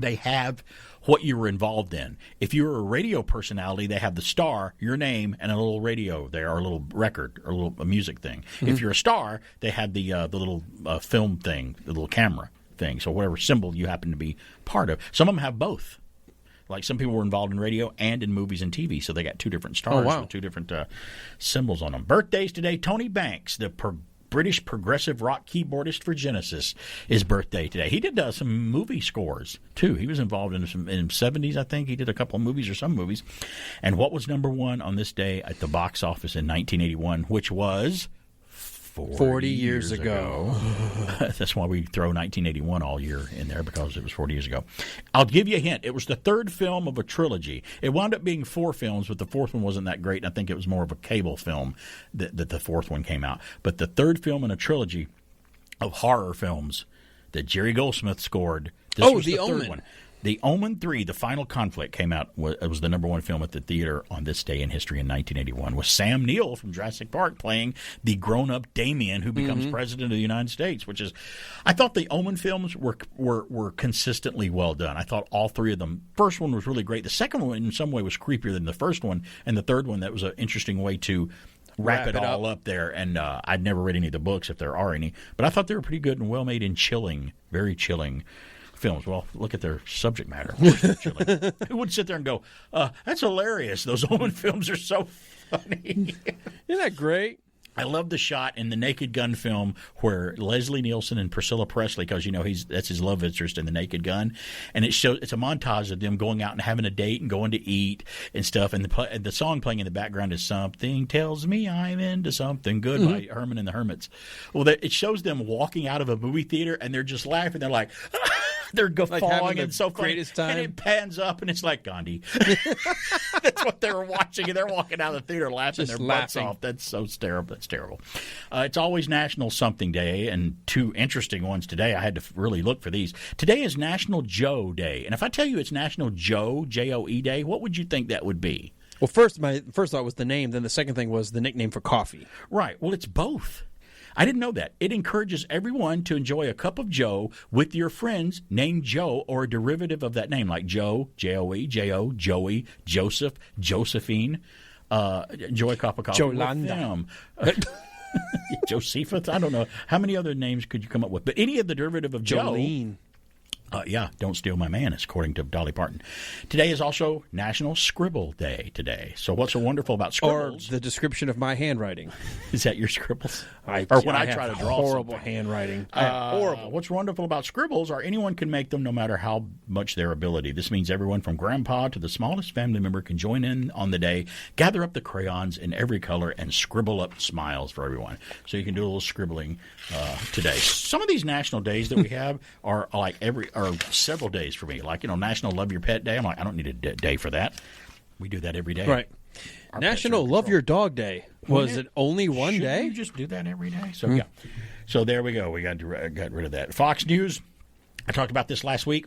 they have what you were involved in. If you were a radio personality, they have the star, your name, and a little radio there, or a little record, or a music thing. If you're a star, they have the little film thing, the little camera thing. So whatever symbol you happen to be part of. Some of them have both. Like some people were involved in radio and in movies and TV, so they got two different stars with two different symbols on them. Birthdays today, Tony Banks, the British progressive rock keyboardist for Genesis, his birthday today. He did some movie scores, too. He was involved in the 70s, I think. He did a couple of movies or some movies. And what was number one on this day at the box office in 1981, which was 40 years ago. That's why we throw 1981 all year in there, because it was 40 years ago. I'll give you a hint. It was the third film of a trilogy. It wound up being 4 films, but the fourth one wasn't that great. I think it was more of a cable film that the fourth one came out. But the third film in a trilogy of horror films that Jerry Goldsmith scored. This was the Omen. third one. The Omen 3, The Final Conflict, came out. It was the number one film at the theater on this day in history in 1981, with Sam Neill from Jurassic Park playing the grown-up Damien who becomes president of the United States, which is, I thought the Omen films were consistently well done. I thought all three of them. First one was really great. The second one in some way was creepier than the first one, and the third one, that was an interesting way to wrap it all up there. And I'd never read any of the books, if there are any, but I thought they were pretty good and well made and chilling, very chilling films. Well, look at their subject matter. Who would sit there and go, that's hilarious. Those Omen films are so funny. Isn't that great? I love the shot in the Naked Gun film where Leslie Nielsen and Priscilla Presley, because that's his love interest in the Naked Gun, and it's a montage of them going out and having a date and going to eat and stuff, and the song playing in the background is "Something Tells Me I'm Into Something Good" by Herman and the Hermits. Well, it shows them walking out of a movie theater and they're just laughing. They're like. They're guffawing and so funny. And it pans up and it's like Gandhi. That's what they were watching, and they're walking out of the theater laughing their butts off. That's so terrible. That's terrible. It's always National Something Day, and two interesting ones today. I had to really look for these. Today is National Joe Day, and if I tell you it's National Joe, J-O-E Day, what would you think that would be? Well, first my first thought was the name. Then the second thing was the nickname for coffee. Right. Well, it's both. I didn't know that. It encourages everyone to enjoy a cup of Joe with your friends named Joe or a derivative of that name, like Joe, J-O-E, J-O, Joey, Joseph, Josephine. Enjoy a cup of coffee with them. Josephus? I don't know. How many other names could you come up with? But any of the derivative of Jolene. Yeah, don't steal my man, according to Dolly Parton. Today is also National Scribble Day today. So what's so wonderful about scribbles? Or the description of my handwriting. Is that your scribbles? I try to draw horrible something. Handwriting. Horrible. What's wonderful about scribbles are anyone can make them no matter how much their ability. This means everyone from grandpa to the smallest family member can join in on the day, gather up the crayons in every color, and scribble up smiles for everyone. So you can do a little scribbling today. Some of these national days that we have are like several days for me. Like, National Love Your Pet Day. I'm like, I don't need a day for that. We do that every day. Right. National Love Your Dog Day. Was it only one day? You just do that every day. So yeah. So there we go. We got rid of that. Fox News. I talked about this last week.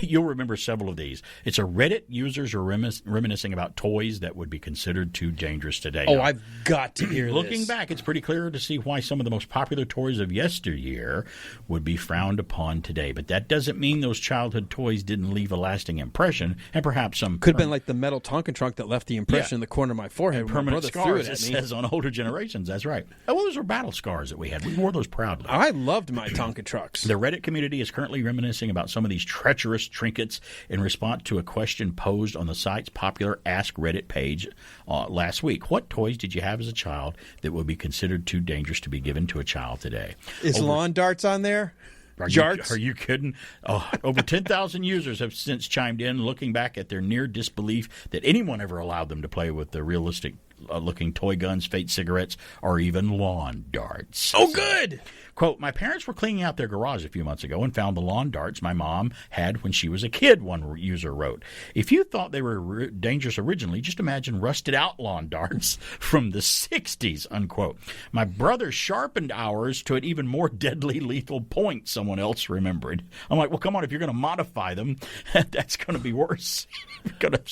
you'll remember several of these. It's a Reddit users are reminiscing about toys that would be considered too dangerous today. Oh, now, I've got to hear looking this. back, it's pretty clear to see why some of the most popular toys of yesteryear would be frowned upon today. But that doesn't mean those childhood toys didn't leave a lasting impression, and perhaps some could have been like the metal Tonka trunk that left the impression in the corner of my forehead. When my permanent brother threw scars, it it at me. says on older generations. That's right. Oh, well, those were battle scars that we had. We wore those proudly. I loved my Tonka trucks. The Reddit community is currently reminiscing about some of these treacherous trinkets in response to a question posed on the site's popular Ask Reddit page last week. What toys did you have as a child that would be considered too dangerous to be given to a child today? Is lawn darts on there? Are Jarts? you kidding? Over 10,000 users have since chimed in, looking back at their near disbelief that anyone ever allowed them to play with the realistic looking toy guns, fake cigarettes, or even lawn darts. Oh, good! Quote, my parents were cleaning out their garage a few months ago and found the lawn darts my mom had when she was a kid, one user wrote. If you thought they were dangerous originally, just imagine rusted out lawn darts from the 60s, unquote. My brother sharpened ours to an even more deadly lethal point, someone else remembered. I'm like, well, come on, if you're going to modify them, that's going to be worse.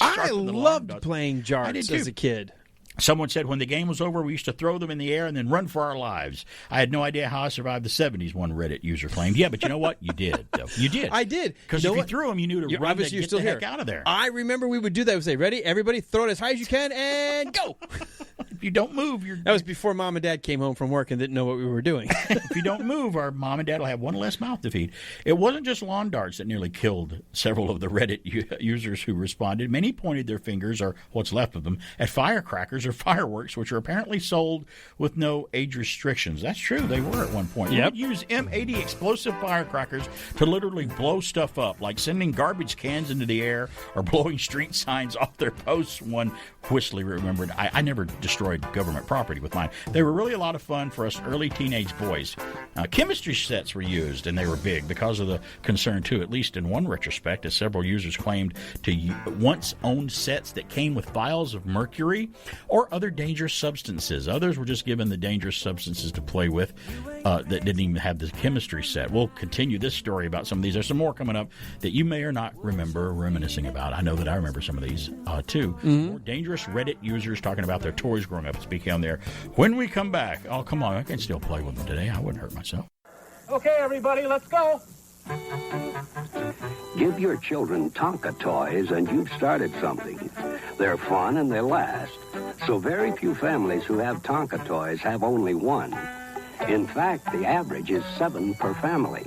I loved playing jarts as a kid. Someone said when the game was over, we used to throw them in the air and then run for our lives. I had no idea how I survived the 70s, one Reddit user claimed. Yeah, but you know what? You did, though. You did. I did. Because if you threw them, you knew to run and get the heck out of there. I remember we would do that. We would say, ready? Everybody, throw it as high as you can and go. If you don't move, you're... That was before Mom and Dad came home from work and didn't know what we were doing. If you don't move, our mom and dad will have one less mouth to feed. It wasn't just lawn darts that nearly killed several of the Reddit users who responded. Many pointed their fingers, or what's left of them, at firecrackers or fireworks, which are apparently sold with no age restrictions. That's true. They were at one point. Yep. They would use M80 explosive firecrackers to literally blow stuff up, like sending garbage cans into the air or blowing street signs off their posts. One whistly remembered. I never destroyed government property with mine. They were really a lot of fun for us early teenage boys. Chemistry sets were used, and they were big because of the concern, too, at least in one retrospect, as several users claimed to once own sets that came with vials of mercury or other dangerous substances. Others were just given the dangerous substances to play with that didn't even have the chemistry set. We'll continue this story about some of these. There's some more coming up that you may or not remember reminiscing about. I know that I remember some of these, too. Mm-hmm. More dangerous Reddit users talking about their toys growing up. Speaking on there. When we come back, oh, come on, I can still play with them today. I wouldn't hurt myself. Okay, everybody, let's go. Give your children Tonka toys and you've started something. They're fun and they last. So very few families who have Tonka toys have only one. In fact, the average is 7 per family.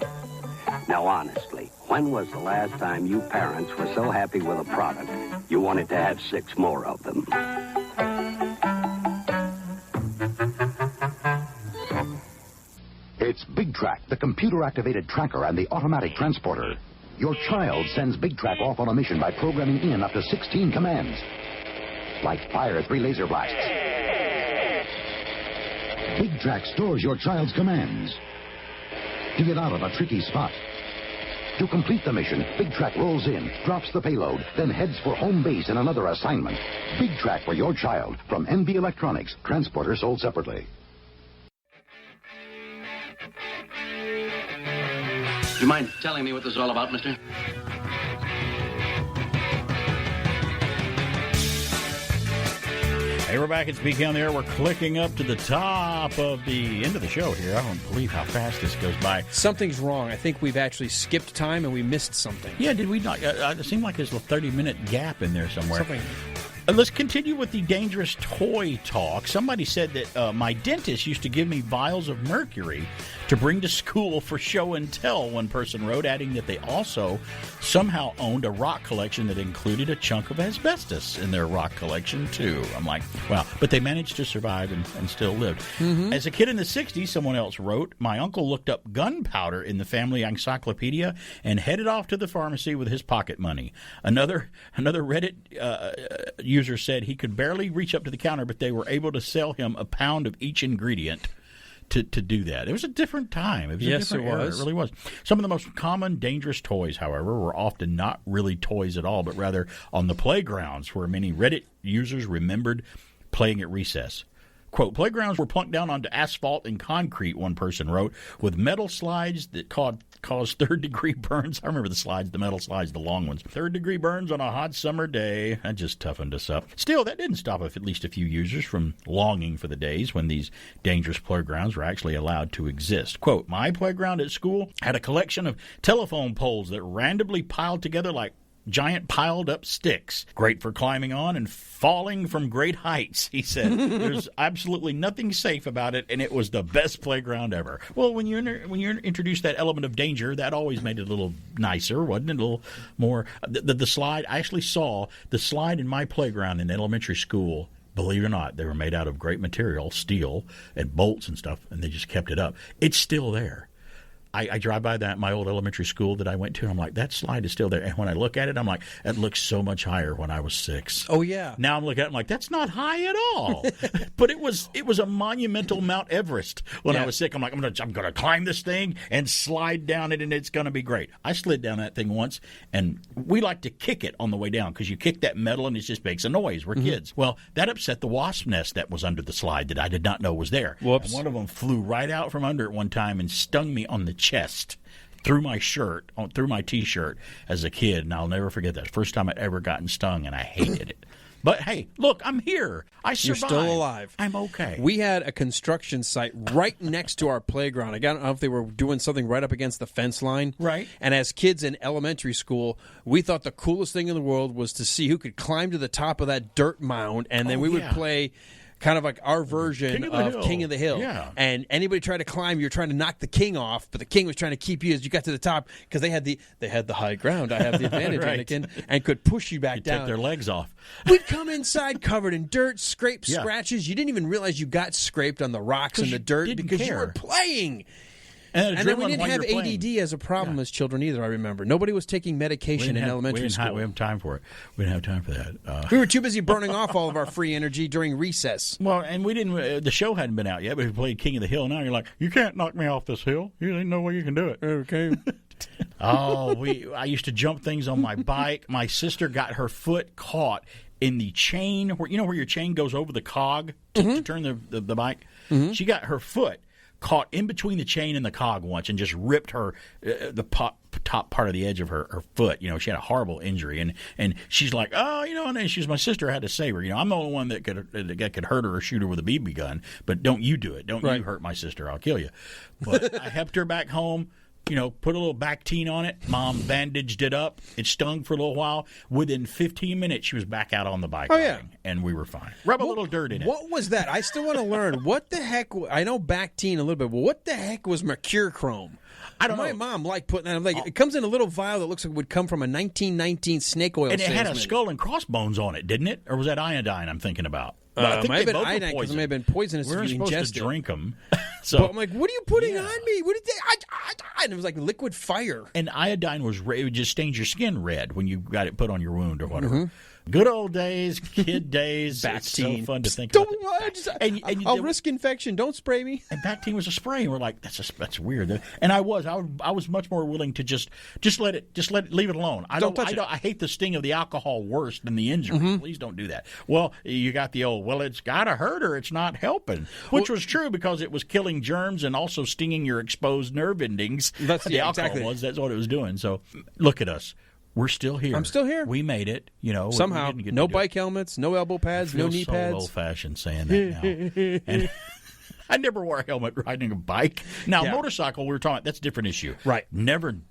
Now, honestly, when was the last time you parents were so happy with a product you wanted to have 6 more of them? It's Big Track, the computer-activated tracker and the automatic transporter. Your child sends Big Track off on a mission by programming in up to 16 commands. Like fire 3 laser blasts. Big Track stores your child's commands to get out of a tricky spot. To complete the mission, Big Track rolls in, drops the payload, then heads for home base in another assignment. Big Track for your child from NB Electronics. Transporter sold separately. Do you mind telling me what this is all about, mister? Hey, we're back at Speaking on the Air. We're clicking up to the top of the end of the show here. I don't believe how fast this goes by. Something's wrong. I think we've actually skipped time and we missed something. Yeah, did we not? It seemed like there's a 30-minute gap in there somewhere. Something. Let's continue with the dangerous toy talk. Somebody said that my dentist used to give me vials of mercury to bring to school for show and tell, one person wrote, adding that they also somehow owned a rock collection that included a chunk of asbestos in their rock collection, too. I'm like, wow. But they managed to survive and still lived. Mm-hmm. As a kid in the 60s, someone else wrote, my uncle looked up gunpowder in the family encyclopedia and headed off to the pharmacy with his pocket money. Another Reddit user said he could barely reach up to the counter, but they were able to sell him a pound of each ingredient to do that. It was a different time. It was a different era. It really was. Some of the most common dangerous toys, however, were often not really toys at all, but rather on the playgrounds where many Reddit users remembered playing at recess. Quote, playgrounds were plunked down onto asphalt and concrete, one person wrote, with metal slides that caused third-degree burns. I remember the slides, the metal slides, the long ones. Third-degree burns on a hot summer day. That just toughened us up. Still, that didn't stop at least a few users from longing for the days when these dangerous playgrounds were actually allowed to exist. Quote, my playground at school had a collection of telephone poles that randomly piled together like giant piled-up sticks. Great for climbing on and falling from great heights, he said. There's absolutely nothing safe about it, and it was the best playground ever. Well, when you introduced that element of danger, that always made it a little nicer, wasn't it? A little more. The slide, I actually saw the slide in my playground in elementary school. Believe it or not, they were made out of great material, steel, and bolts and stuff, and they just kept it up. It's still there. I drive by my old elementary school that I went to, and I'm like, that slide is still there. And when I look at it, I'm like, it looks so much higher when I was 6. Oh, yeah. Now I'm looking at it, I'm like, that's not high at all. But it was a monumental Mount Everest when I was 6. I'm like, I'm gonna climb this thing and slide down it, and it's going to be great. I slid down that thing once, and we like to kick it on the way down because you kick that metal, and it just makes a noise. We're kids. Well, that upset the wasp nest that was under the slide that I did not know was there. Whoops. And one of them flew right out from under it one time and stung me on the chest through my shirt, through my T-shirt as a kid, and I'll never forget that. First time I'd ever gotten stung, and I hated it. But, hey, look, I'm here. I survived. You're still alive. I'm okay. We had a construction site right next to our playground. I don't know if they were doing something right up against the fence line. Right. And as kids in elementary school, we thought the coolest thing in the world was to see who could climb to the top of that dirt mound, and then we would play kind of like our version of King of the Hill. Yeah. And anybody tried to climb, you're trying to knock the king off, but the king was trying to keep you as you got to the top because they had the high ground. I have the advantage, Right. Anakin, and could push you back You'd down. take their legs off. We'd come inside covered in dirt, scrapes, Yeah. scratches. You didn't even realize you got scraped on the rocks and the dirt because you were playing. And then we didn't have ADD as a problem as children either, I remember. Nobody was taking medication in elementary school. We didn't have time for it. We didn't have time for that. We were too busy burning off all of our free energy during recess. Well, and we didn't. The show hadn't been out yet, but we played King of the Hill. Now you're like, you can't knock me off this hill. You ain't no way you can do it. Okay. I used to jump things on my bike. My sister got her foot caught in the chain, where your chain goes over the cog to turn the bike. Mm-hmm. She got her foot caught in between the chain and the cog once and just ripped her top part of the edge of her foot. She had a horrible injury, and she's like, and then my sister. I had to save her. I'm the only one that could hurt her or shoot her with a BB gun, but don't you do it. Don't you hurt my sister. I'll kill you. But I helped her back home. Put a little Bactine on it. Mom bandaged it up. It stung for a little while. Within 15 minutes, she was back out on the bike riding, and we were fine. Rub a little dirt in it. What was that? I still want to learn. What the heck? I know Bactine a little bit, but what the heck was mercurochrome? I don't know. My mom liked putting that. I'm like, it comes in a little vial that looks like it would come from a 1919 snake oil and it salesman. had a skull and crossbones on it, didn't it? Or was that iodine I'm thinking about? I think they both were poison. Because it may have been poisonous we were if you supposed ingested to drink them. But I'm like, what are you putting on me? What did they? And it was like liquid fire. And iodine it would just stains your skin red when you got it put on your wound or whatever. Mm-hmm. Good old days, kid days. It's so fun to think about. I'll risk infection. Don't spray me. And Bactine was a spray, and we're like, that's weird. And I was much more willing to just let it leave it alone. Don't touch it. I hate the sting of the alcohol worse than the injury. Mm-hmm. Please don't do that. Well, you got the old, it's got to hurt her. It's not helping, which was true because it was killing germs and also stinging your exposed nerve endings. That's the alcohol exactly. was. That's what it was doing. So look at us. We're still here. I'm still here. We made it. Somehow. No bike helmets, no elbow pads, no knee pads. Old-fashioned saying that now. And I never wore a helmet riding a bike. Now, motorcycle, we were talking about, that's a different issue. Right.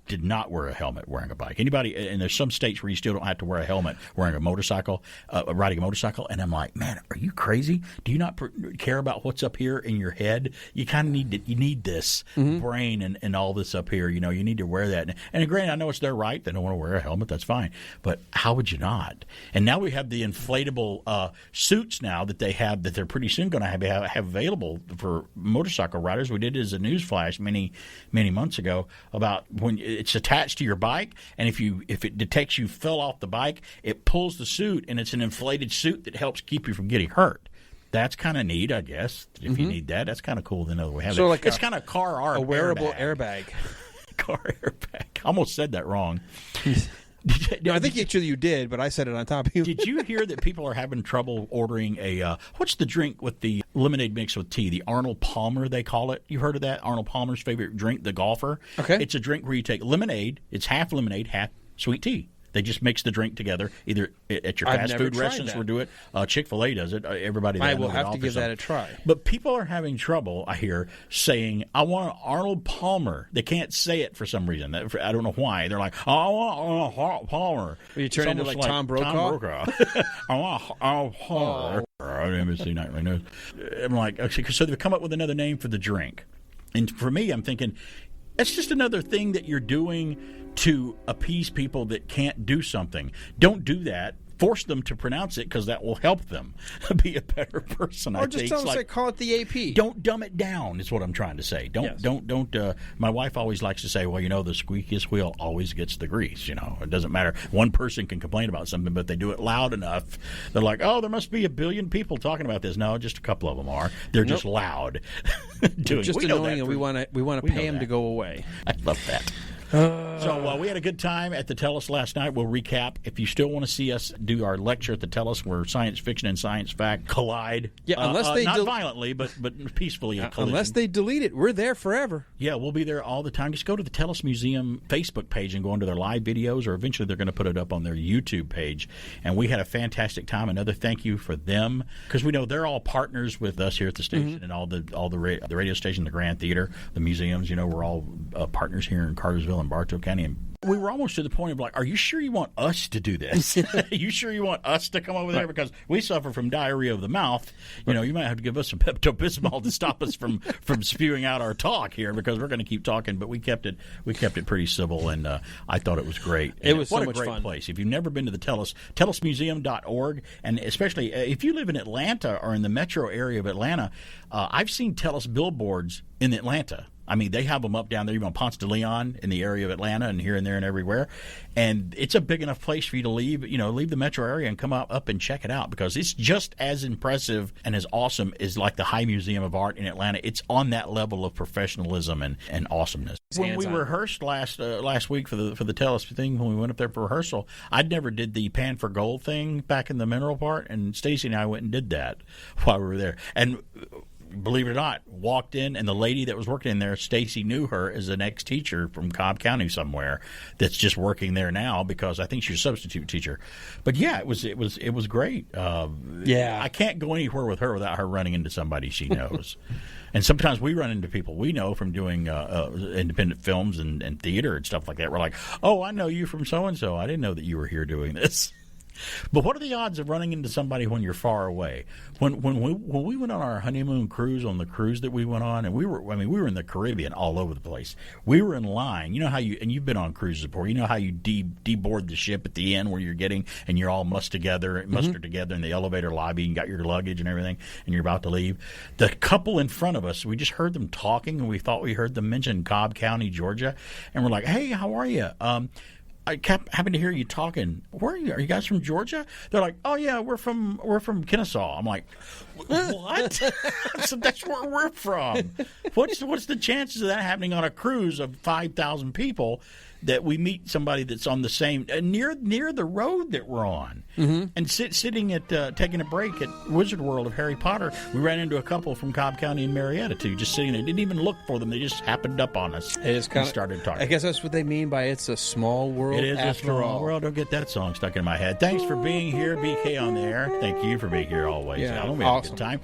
Did not wear a helmet wearing a bike. Anybody, and there's some states where you still don't have to wear a helmet wearing a motorcycle, riding a motorcycle. And I'm like, man, are you crazy? Do you not care about what's up here in your head? You kind of need this brain and all this up here. You need to wear that. And granted, I know it's their right. They don't want to wear a helmet. That's fine. But how would you not? And now we have the inflatable suits now that they have that they're pretty soon going to have available for motorcycle riders. We did it as a news flash many months ago about when it's attached to your bike, and if it detects you fell off the bike, it pulls the suit, and it's an inflated suit that helps keep you from getting hurt. That's kind of neat, I guess. If you need that, that's kind of cool to know we have so it. Like it's kind of car a wearable airbag. Car airbag. I almost said that wrong. No, I think actually you did, but I said it on top of you. Did you hear that people are having trouble ordering a what's the drink with the lemonade mixed with tea? The Arnold Palmer, they call it. You heard of that? Arnold Palmer's favorite drink, the golfer. Okay. It's a drink where you take lemonade. It's half lemonade, half sweet tea. They just mix the drink together, either at your fast food restaurants will do it. Chick-fil-A does it. Everybody. I will have to give that a try. But people are having trouble, I hear, saying, I want an Arnold Palmer. They can't say it for some reason. I don't know why. They're like, I want Arnold Palmer. You turn into like Tom Brokaw? I want Arnold Palmer. NBC Nightly News. I'm like, okay, so they've come up with another name for the drink. And for me, I'm thinking, it's just another thing that you're doing to appease people that can't do something. Don't do that. Force them to pronounce it because that will help them be a better person. Or just tell us, call it the AP. Don't dumb it down is what I'm trying to say. Don't. My wife always likes to say, well, the squeakiest wheel always gets the grease. It doesn't matter. One person can complain about something, but they do it loud enough. They're like, oh, there must be 1 billion people talking about this. No, just a couple of them are. They're just loud. Just annoying, and we want to pay them to go away. I love that. So we had a good time at the Tellus last night. We'll recap. If you still want to see us do our lecture at the Tellus where science fiction and science fact collide. Yeah, unless they not violently, but peacefully. Unless they delete it, we're there forever. Yeah, we'll be there all the time. Just go to the Tellus Museum Facebook page and go into their live videos, or eventually they're going to put it up on their YouTube page. And we had a fantastic time. Another thank you for them, because we know they're all partners with us here at the station and all the radio station, the Grand Theater, the museums. We're all partners here in Cartersville and Bartow County. And we were almost to the point of like, are you sure you want us to do this? Are you sure you want us to come over there? Because we suffer from diarrhea of the mouth. You might have to give us some Pepto-Bismol to stop us from spewing out our talk here, because we're going to keep talking. But we kept it pretty civil, and I thought it was great. It was what so much a great fun. place. If you've never been to the Tellus, TellusMuseum.org, and especially if you live in Atlanta or in the metro area of Atlanta, I've seen Tellus billboards in Atlanta. I mean, they have them up down there, even on Ponce de Leon in the area of Atlanta and here and there and everywhere. And it's a big enough place for you to leave the metro area and come up and check it out, because it's just as impressive and as awesome as like the High Museum of Art in Atlanta. It's on that level of professionalism and awesomeness. When we rehearsed last week for the Tellus thing, when we went up there for rehearsal, I'd never did the Pan for Gold thing back in the mineral part, and Stacy and I went and did that while we were there. And believe it or not, walked in, and the lady that was working in there, Stacy knew her as an ex-teacher from Cobb County somewhere that's just working there now, because I think she's a substitute teacher. But yeah, it was great. I can't go anywhere with her without her running into somebody she knows. And sometimes we run into people we know from doing independent films and theater and stuff like that. We're like, oh, I know you from so-and-so. I didn't know that you were here doing this. But what are the odds of running into somebody when you're far away? When we went on our honeymoon cruise, on the cruise that we went on, and we were in the Caribbean all over the place. We were in line. You know how you've been on cruises before. You know how you deboard the ship at the end where you're getting, and you're all mustered together in the elevator lobby, and got your luggage and everything, and you're about to leave. The couple in front of us, we just heard them talking, and we thought we heard them mention Cobb County, Georgia, and we're like, hey, how are you? I happened to hear you talking. Where are you? Are you guys from Georgia? They're like, oh yeah, we're from Kennesaw. I'm like, what? So that's where we're from. What's the chances of that happening on a cruise of 5,000 people, that we meet somebody that's on the same near the road that we're on, and sitting at taking a break at Wizard World of Harry Potter? We ran into a couple from Cobb County and Marietta too, just sitting there. Didn't even look for them; they just happened up on us. It is kind of started talking. I guess that's what they mean by "it's a small world." It is after a small all. world. Don't get that song stuck in my head. Thanks for being here, BK on the air. Thank you for being here always. Yeah, Alan. We had a good time.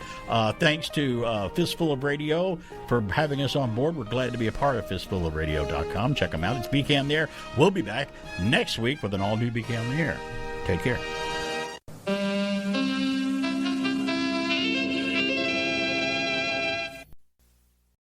Thanks to Fistful of Radio for having us on board. We're glad to be a part of fistfulofradio.com. Check them out. It's BK on the air. We'll be back next week with an all-new BK on the air. Take care.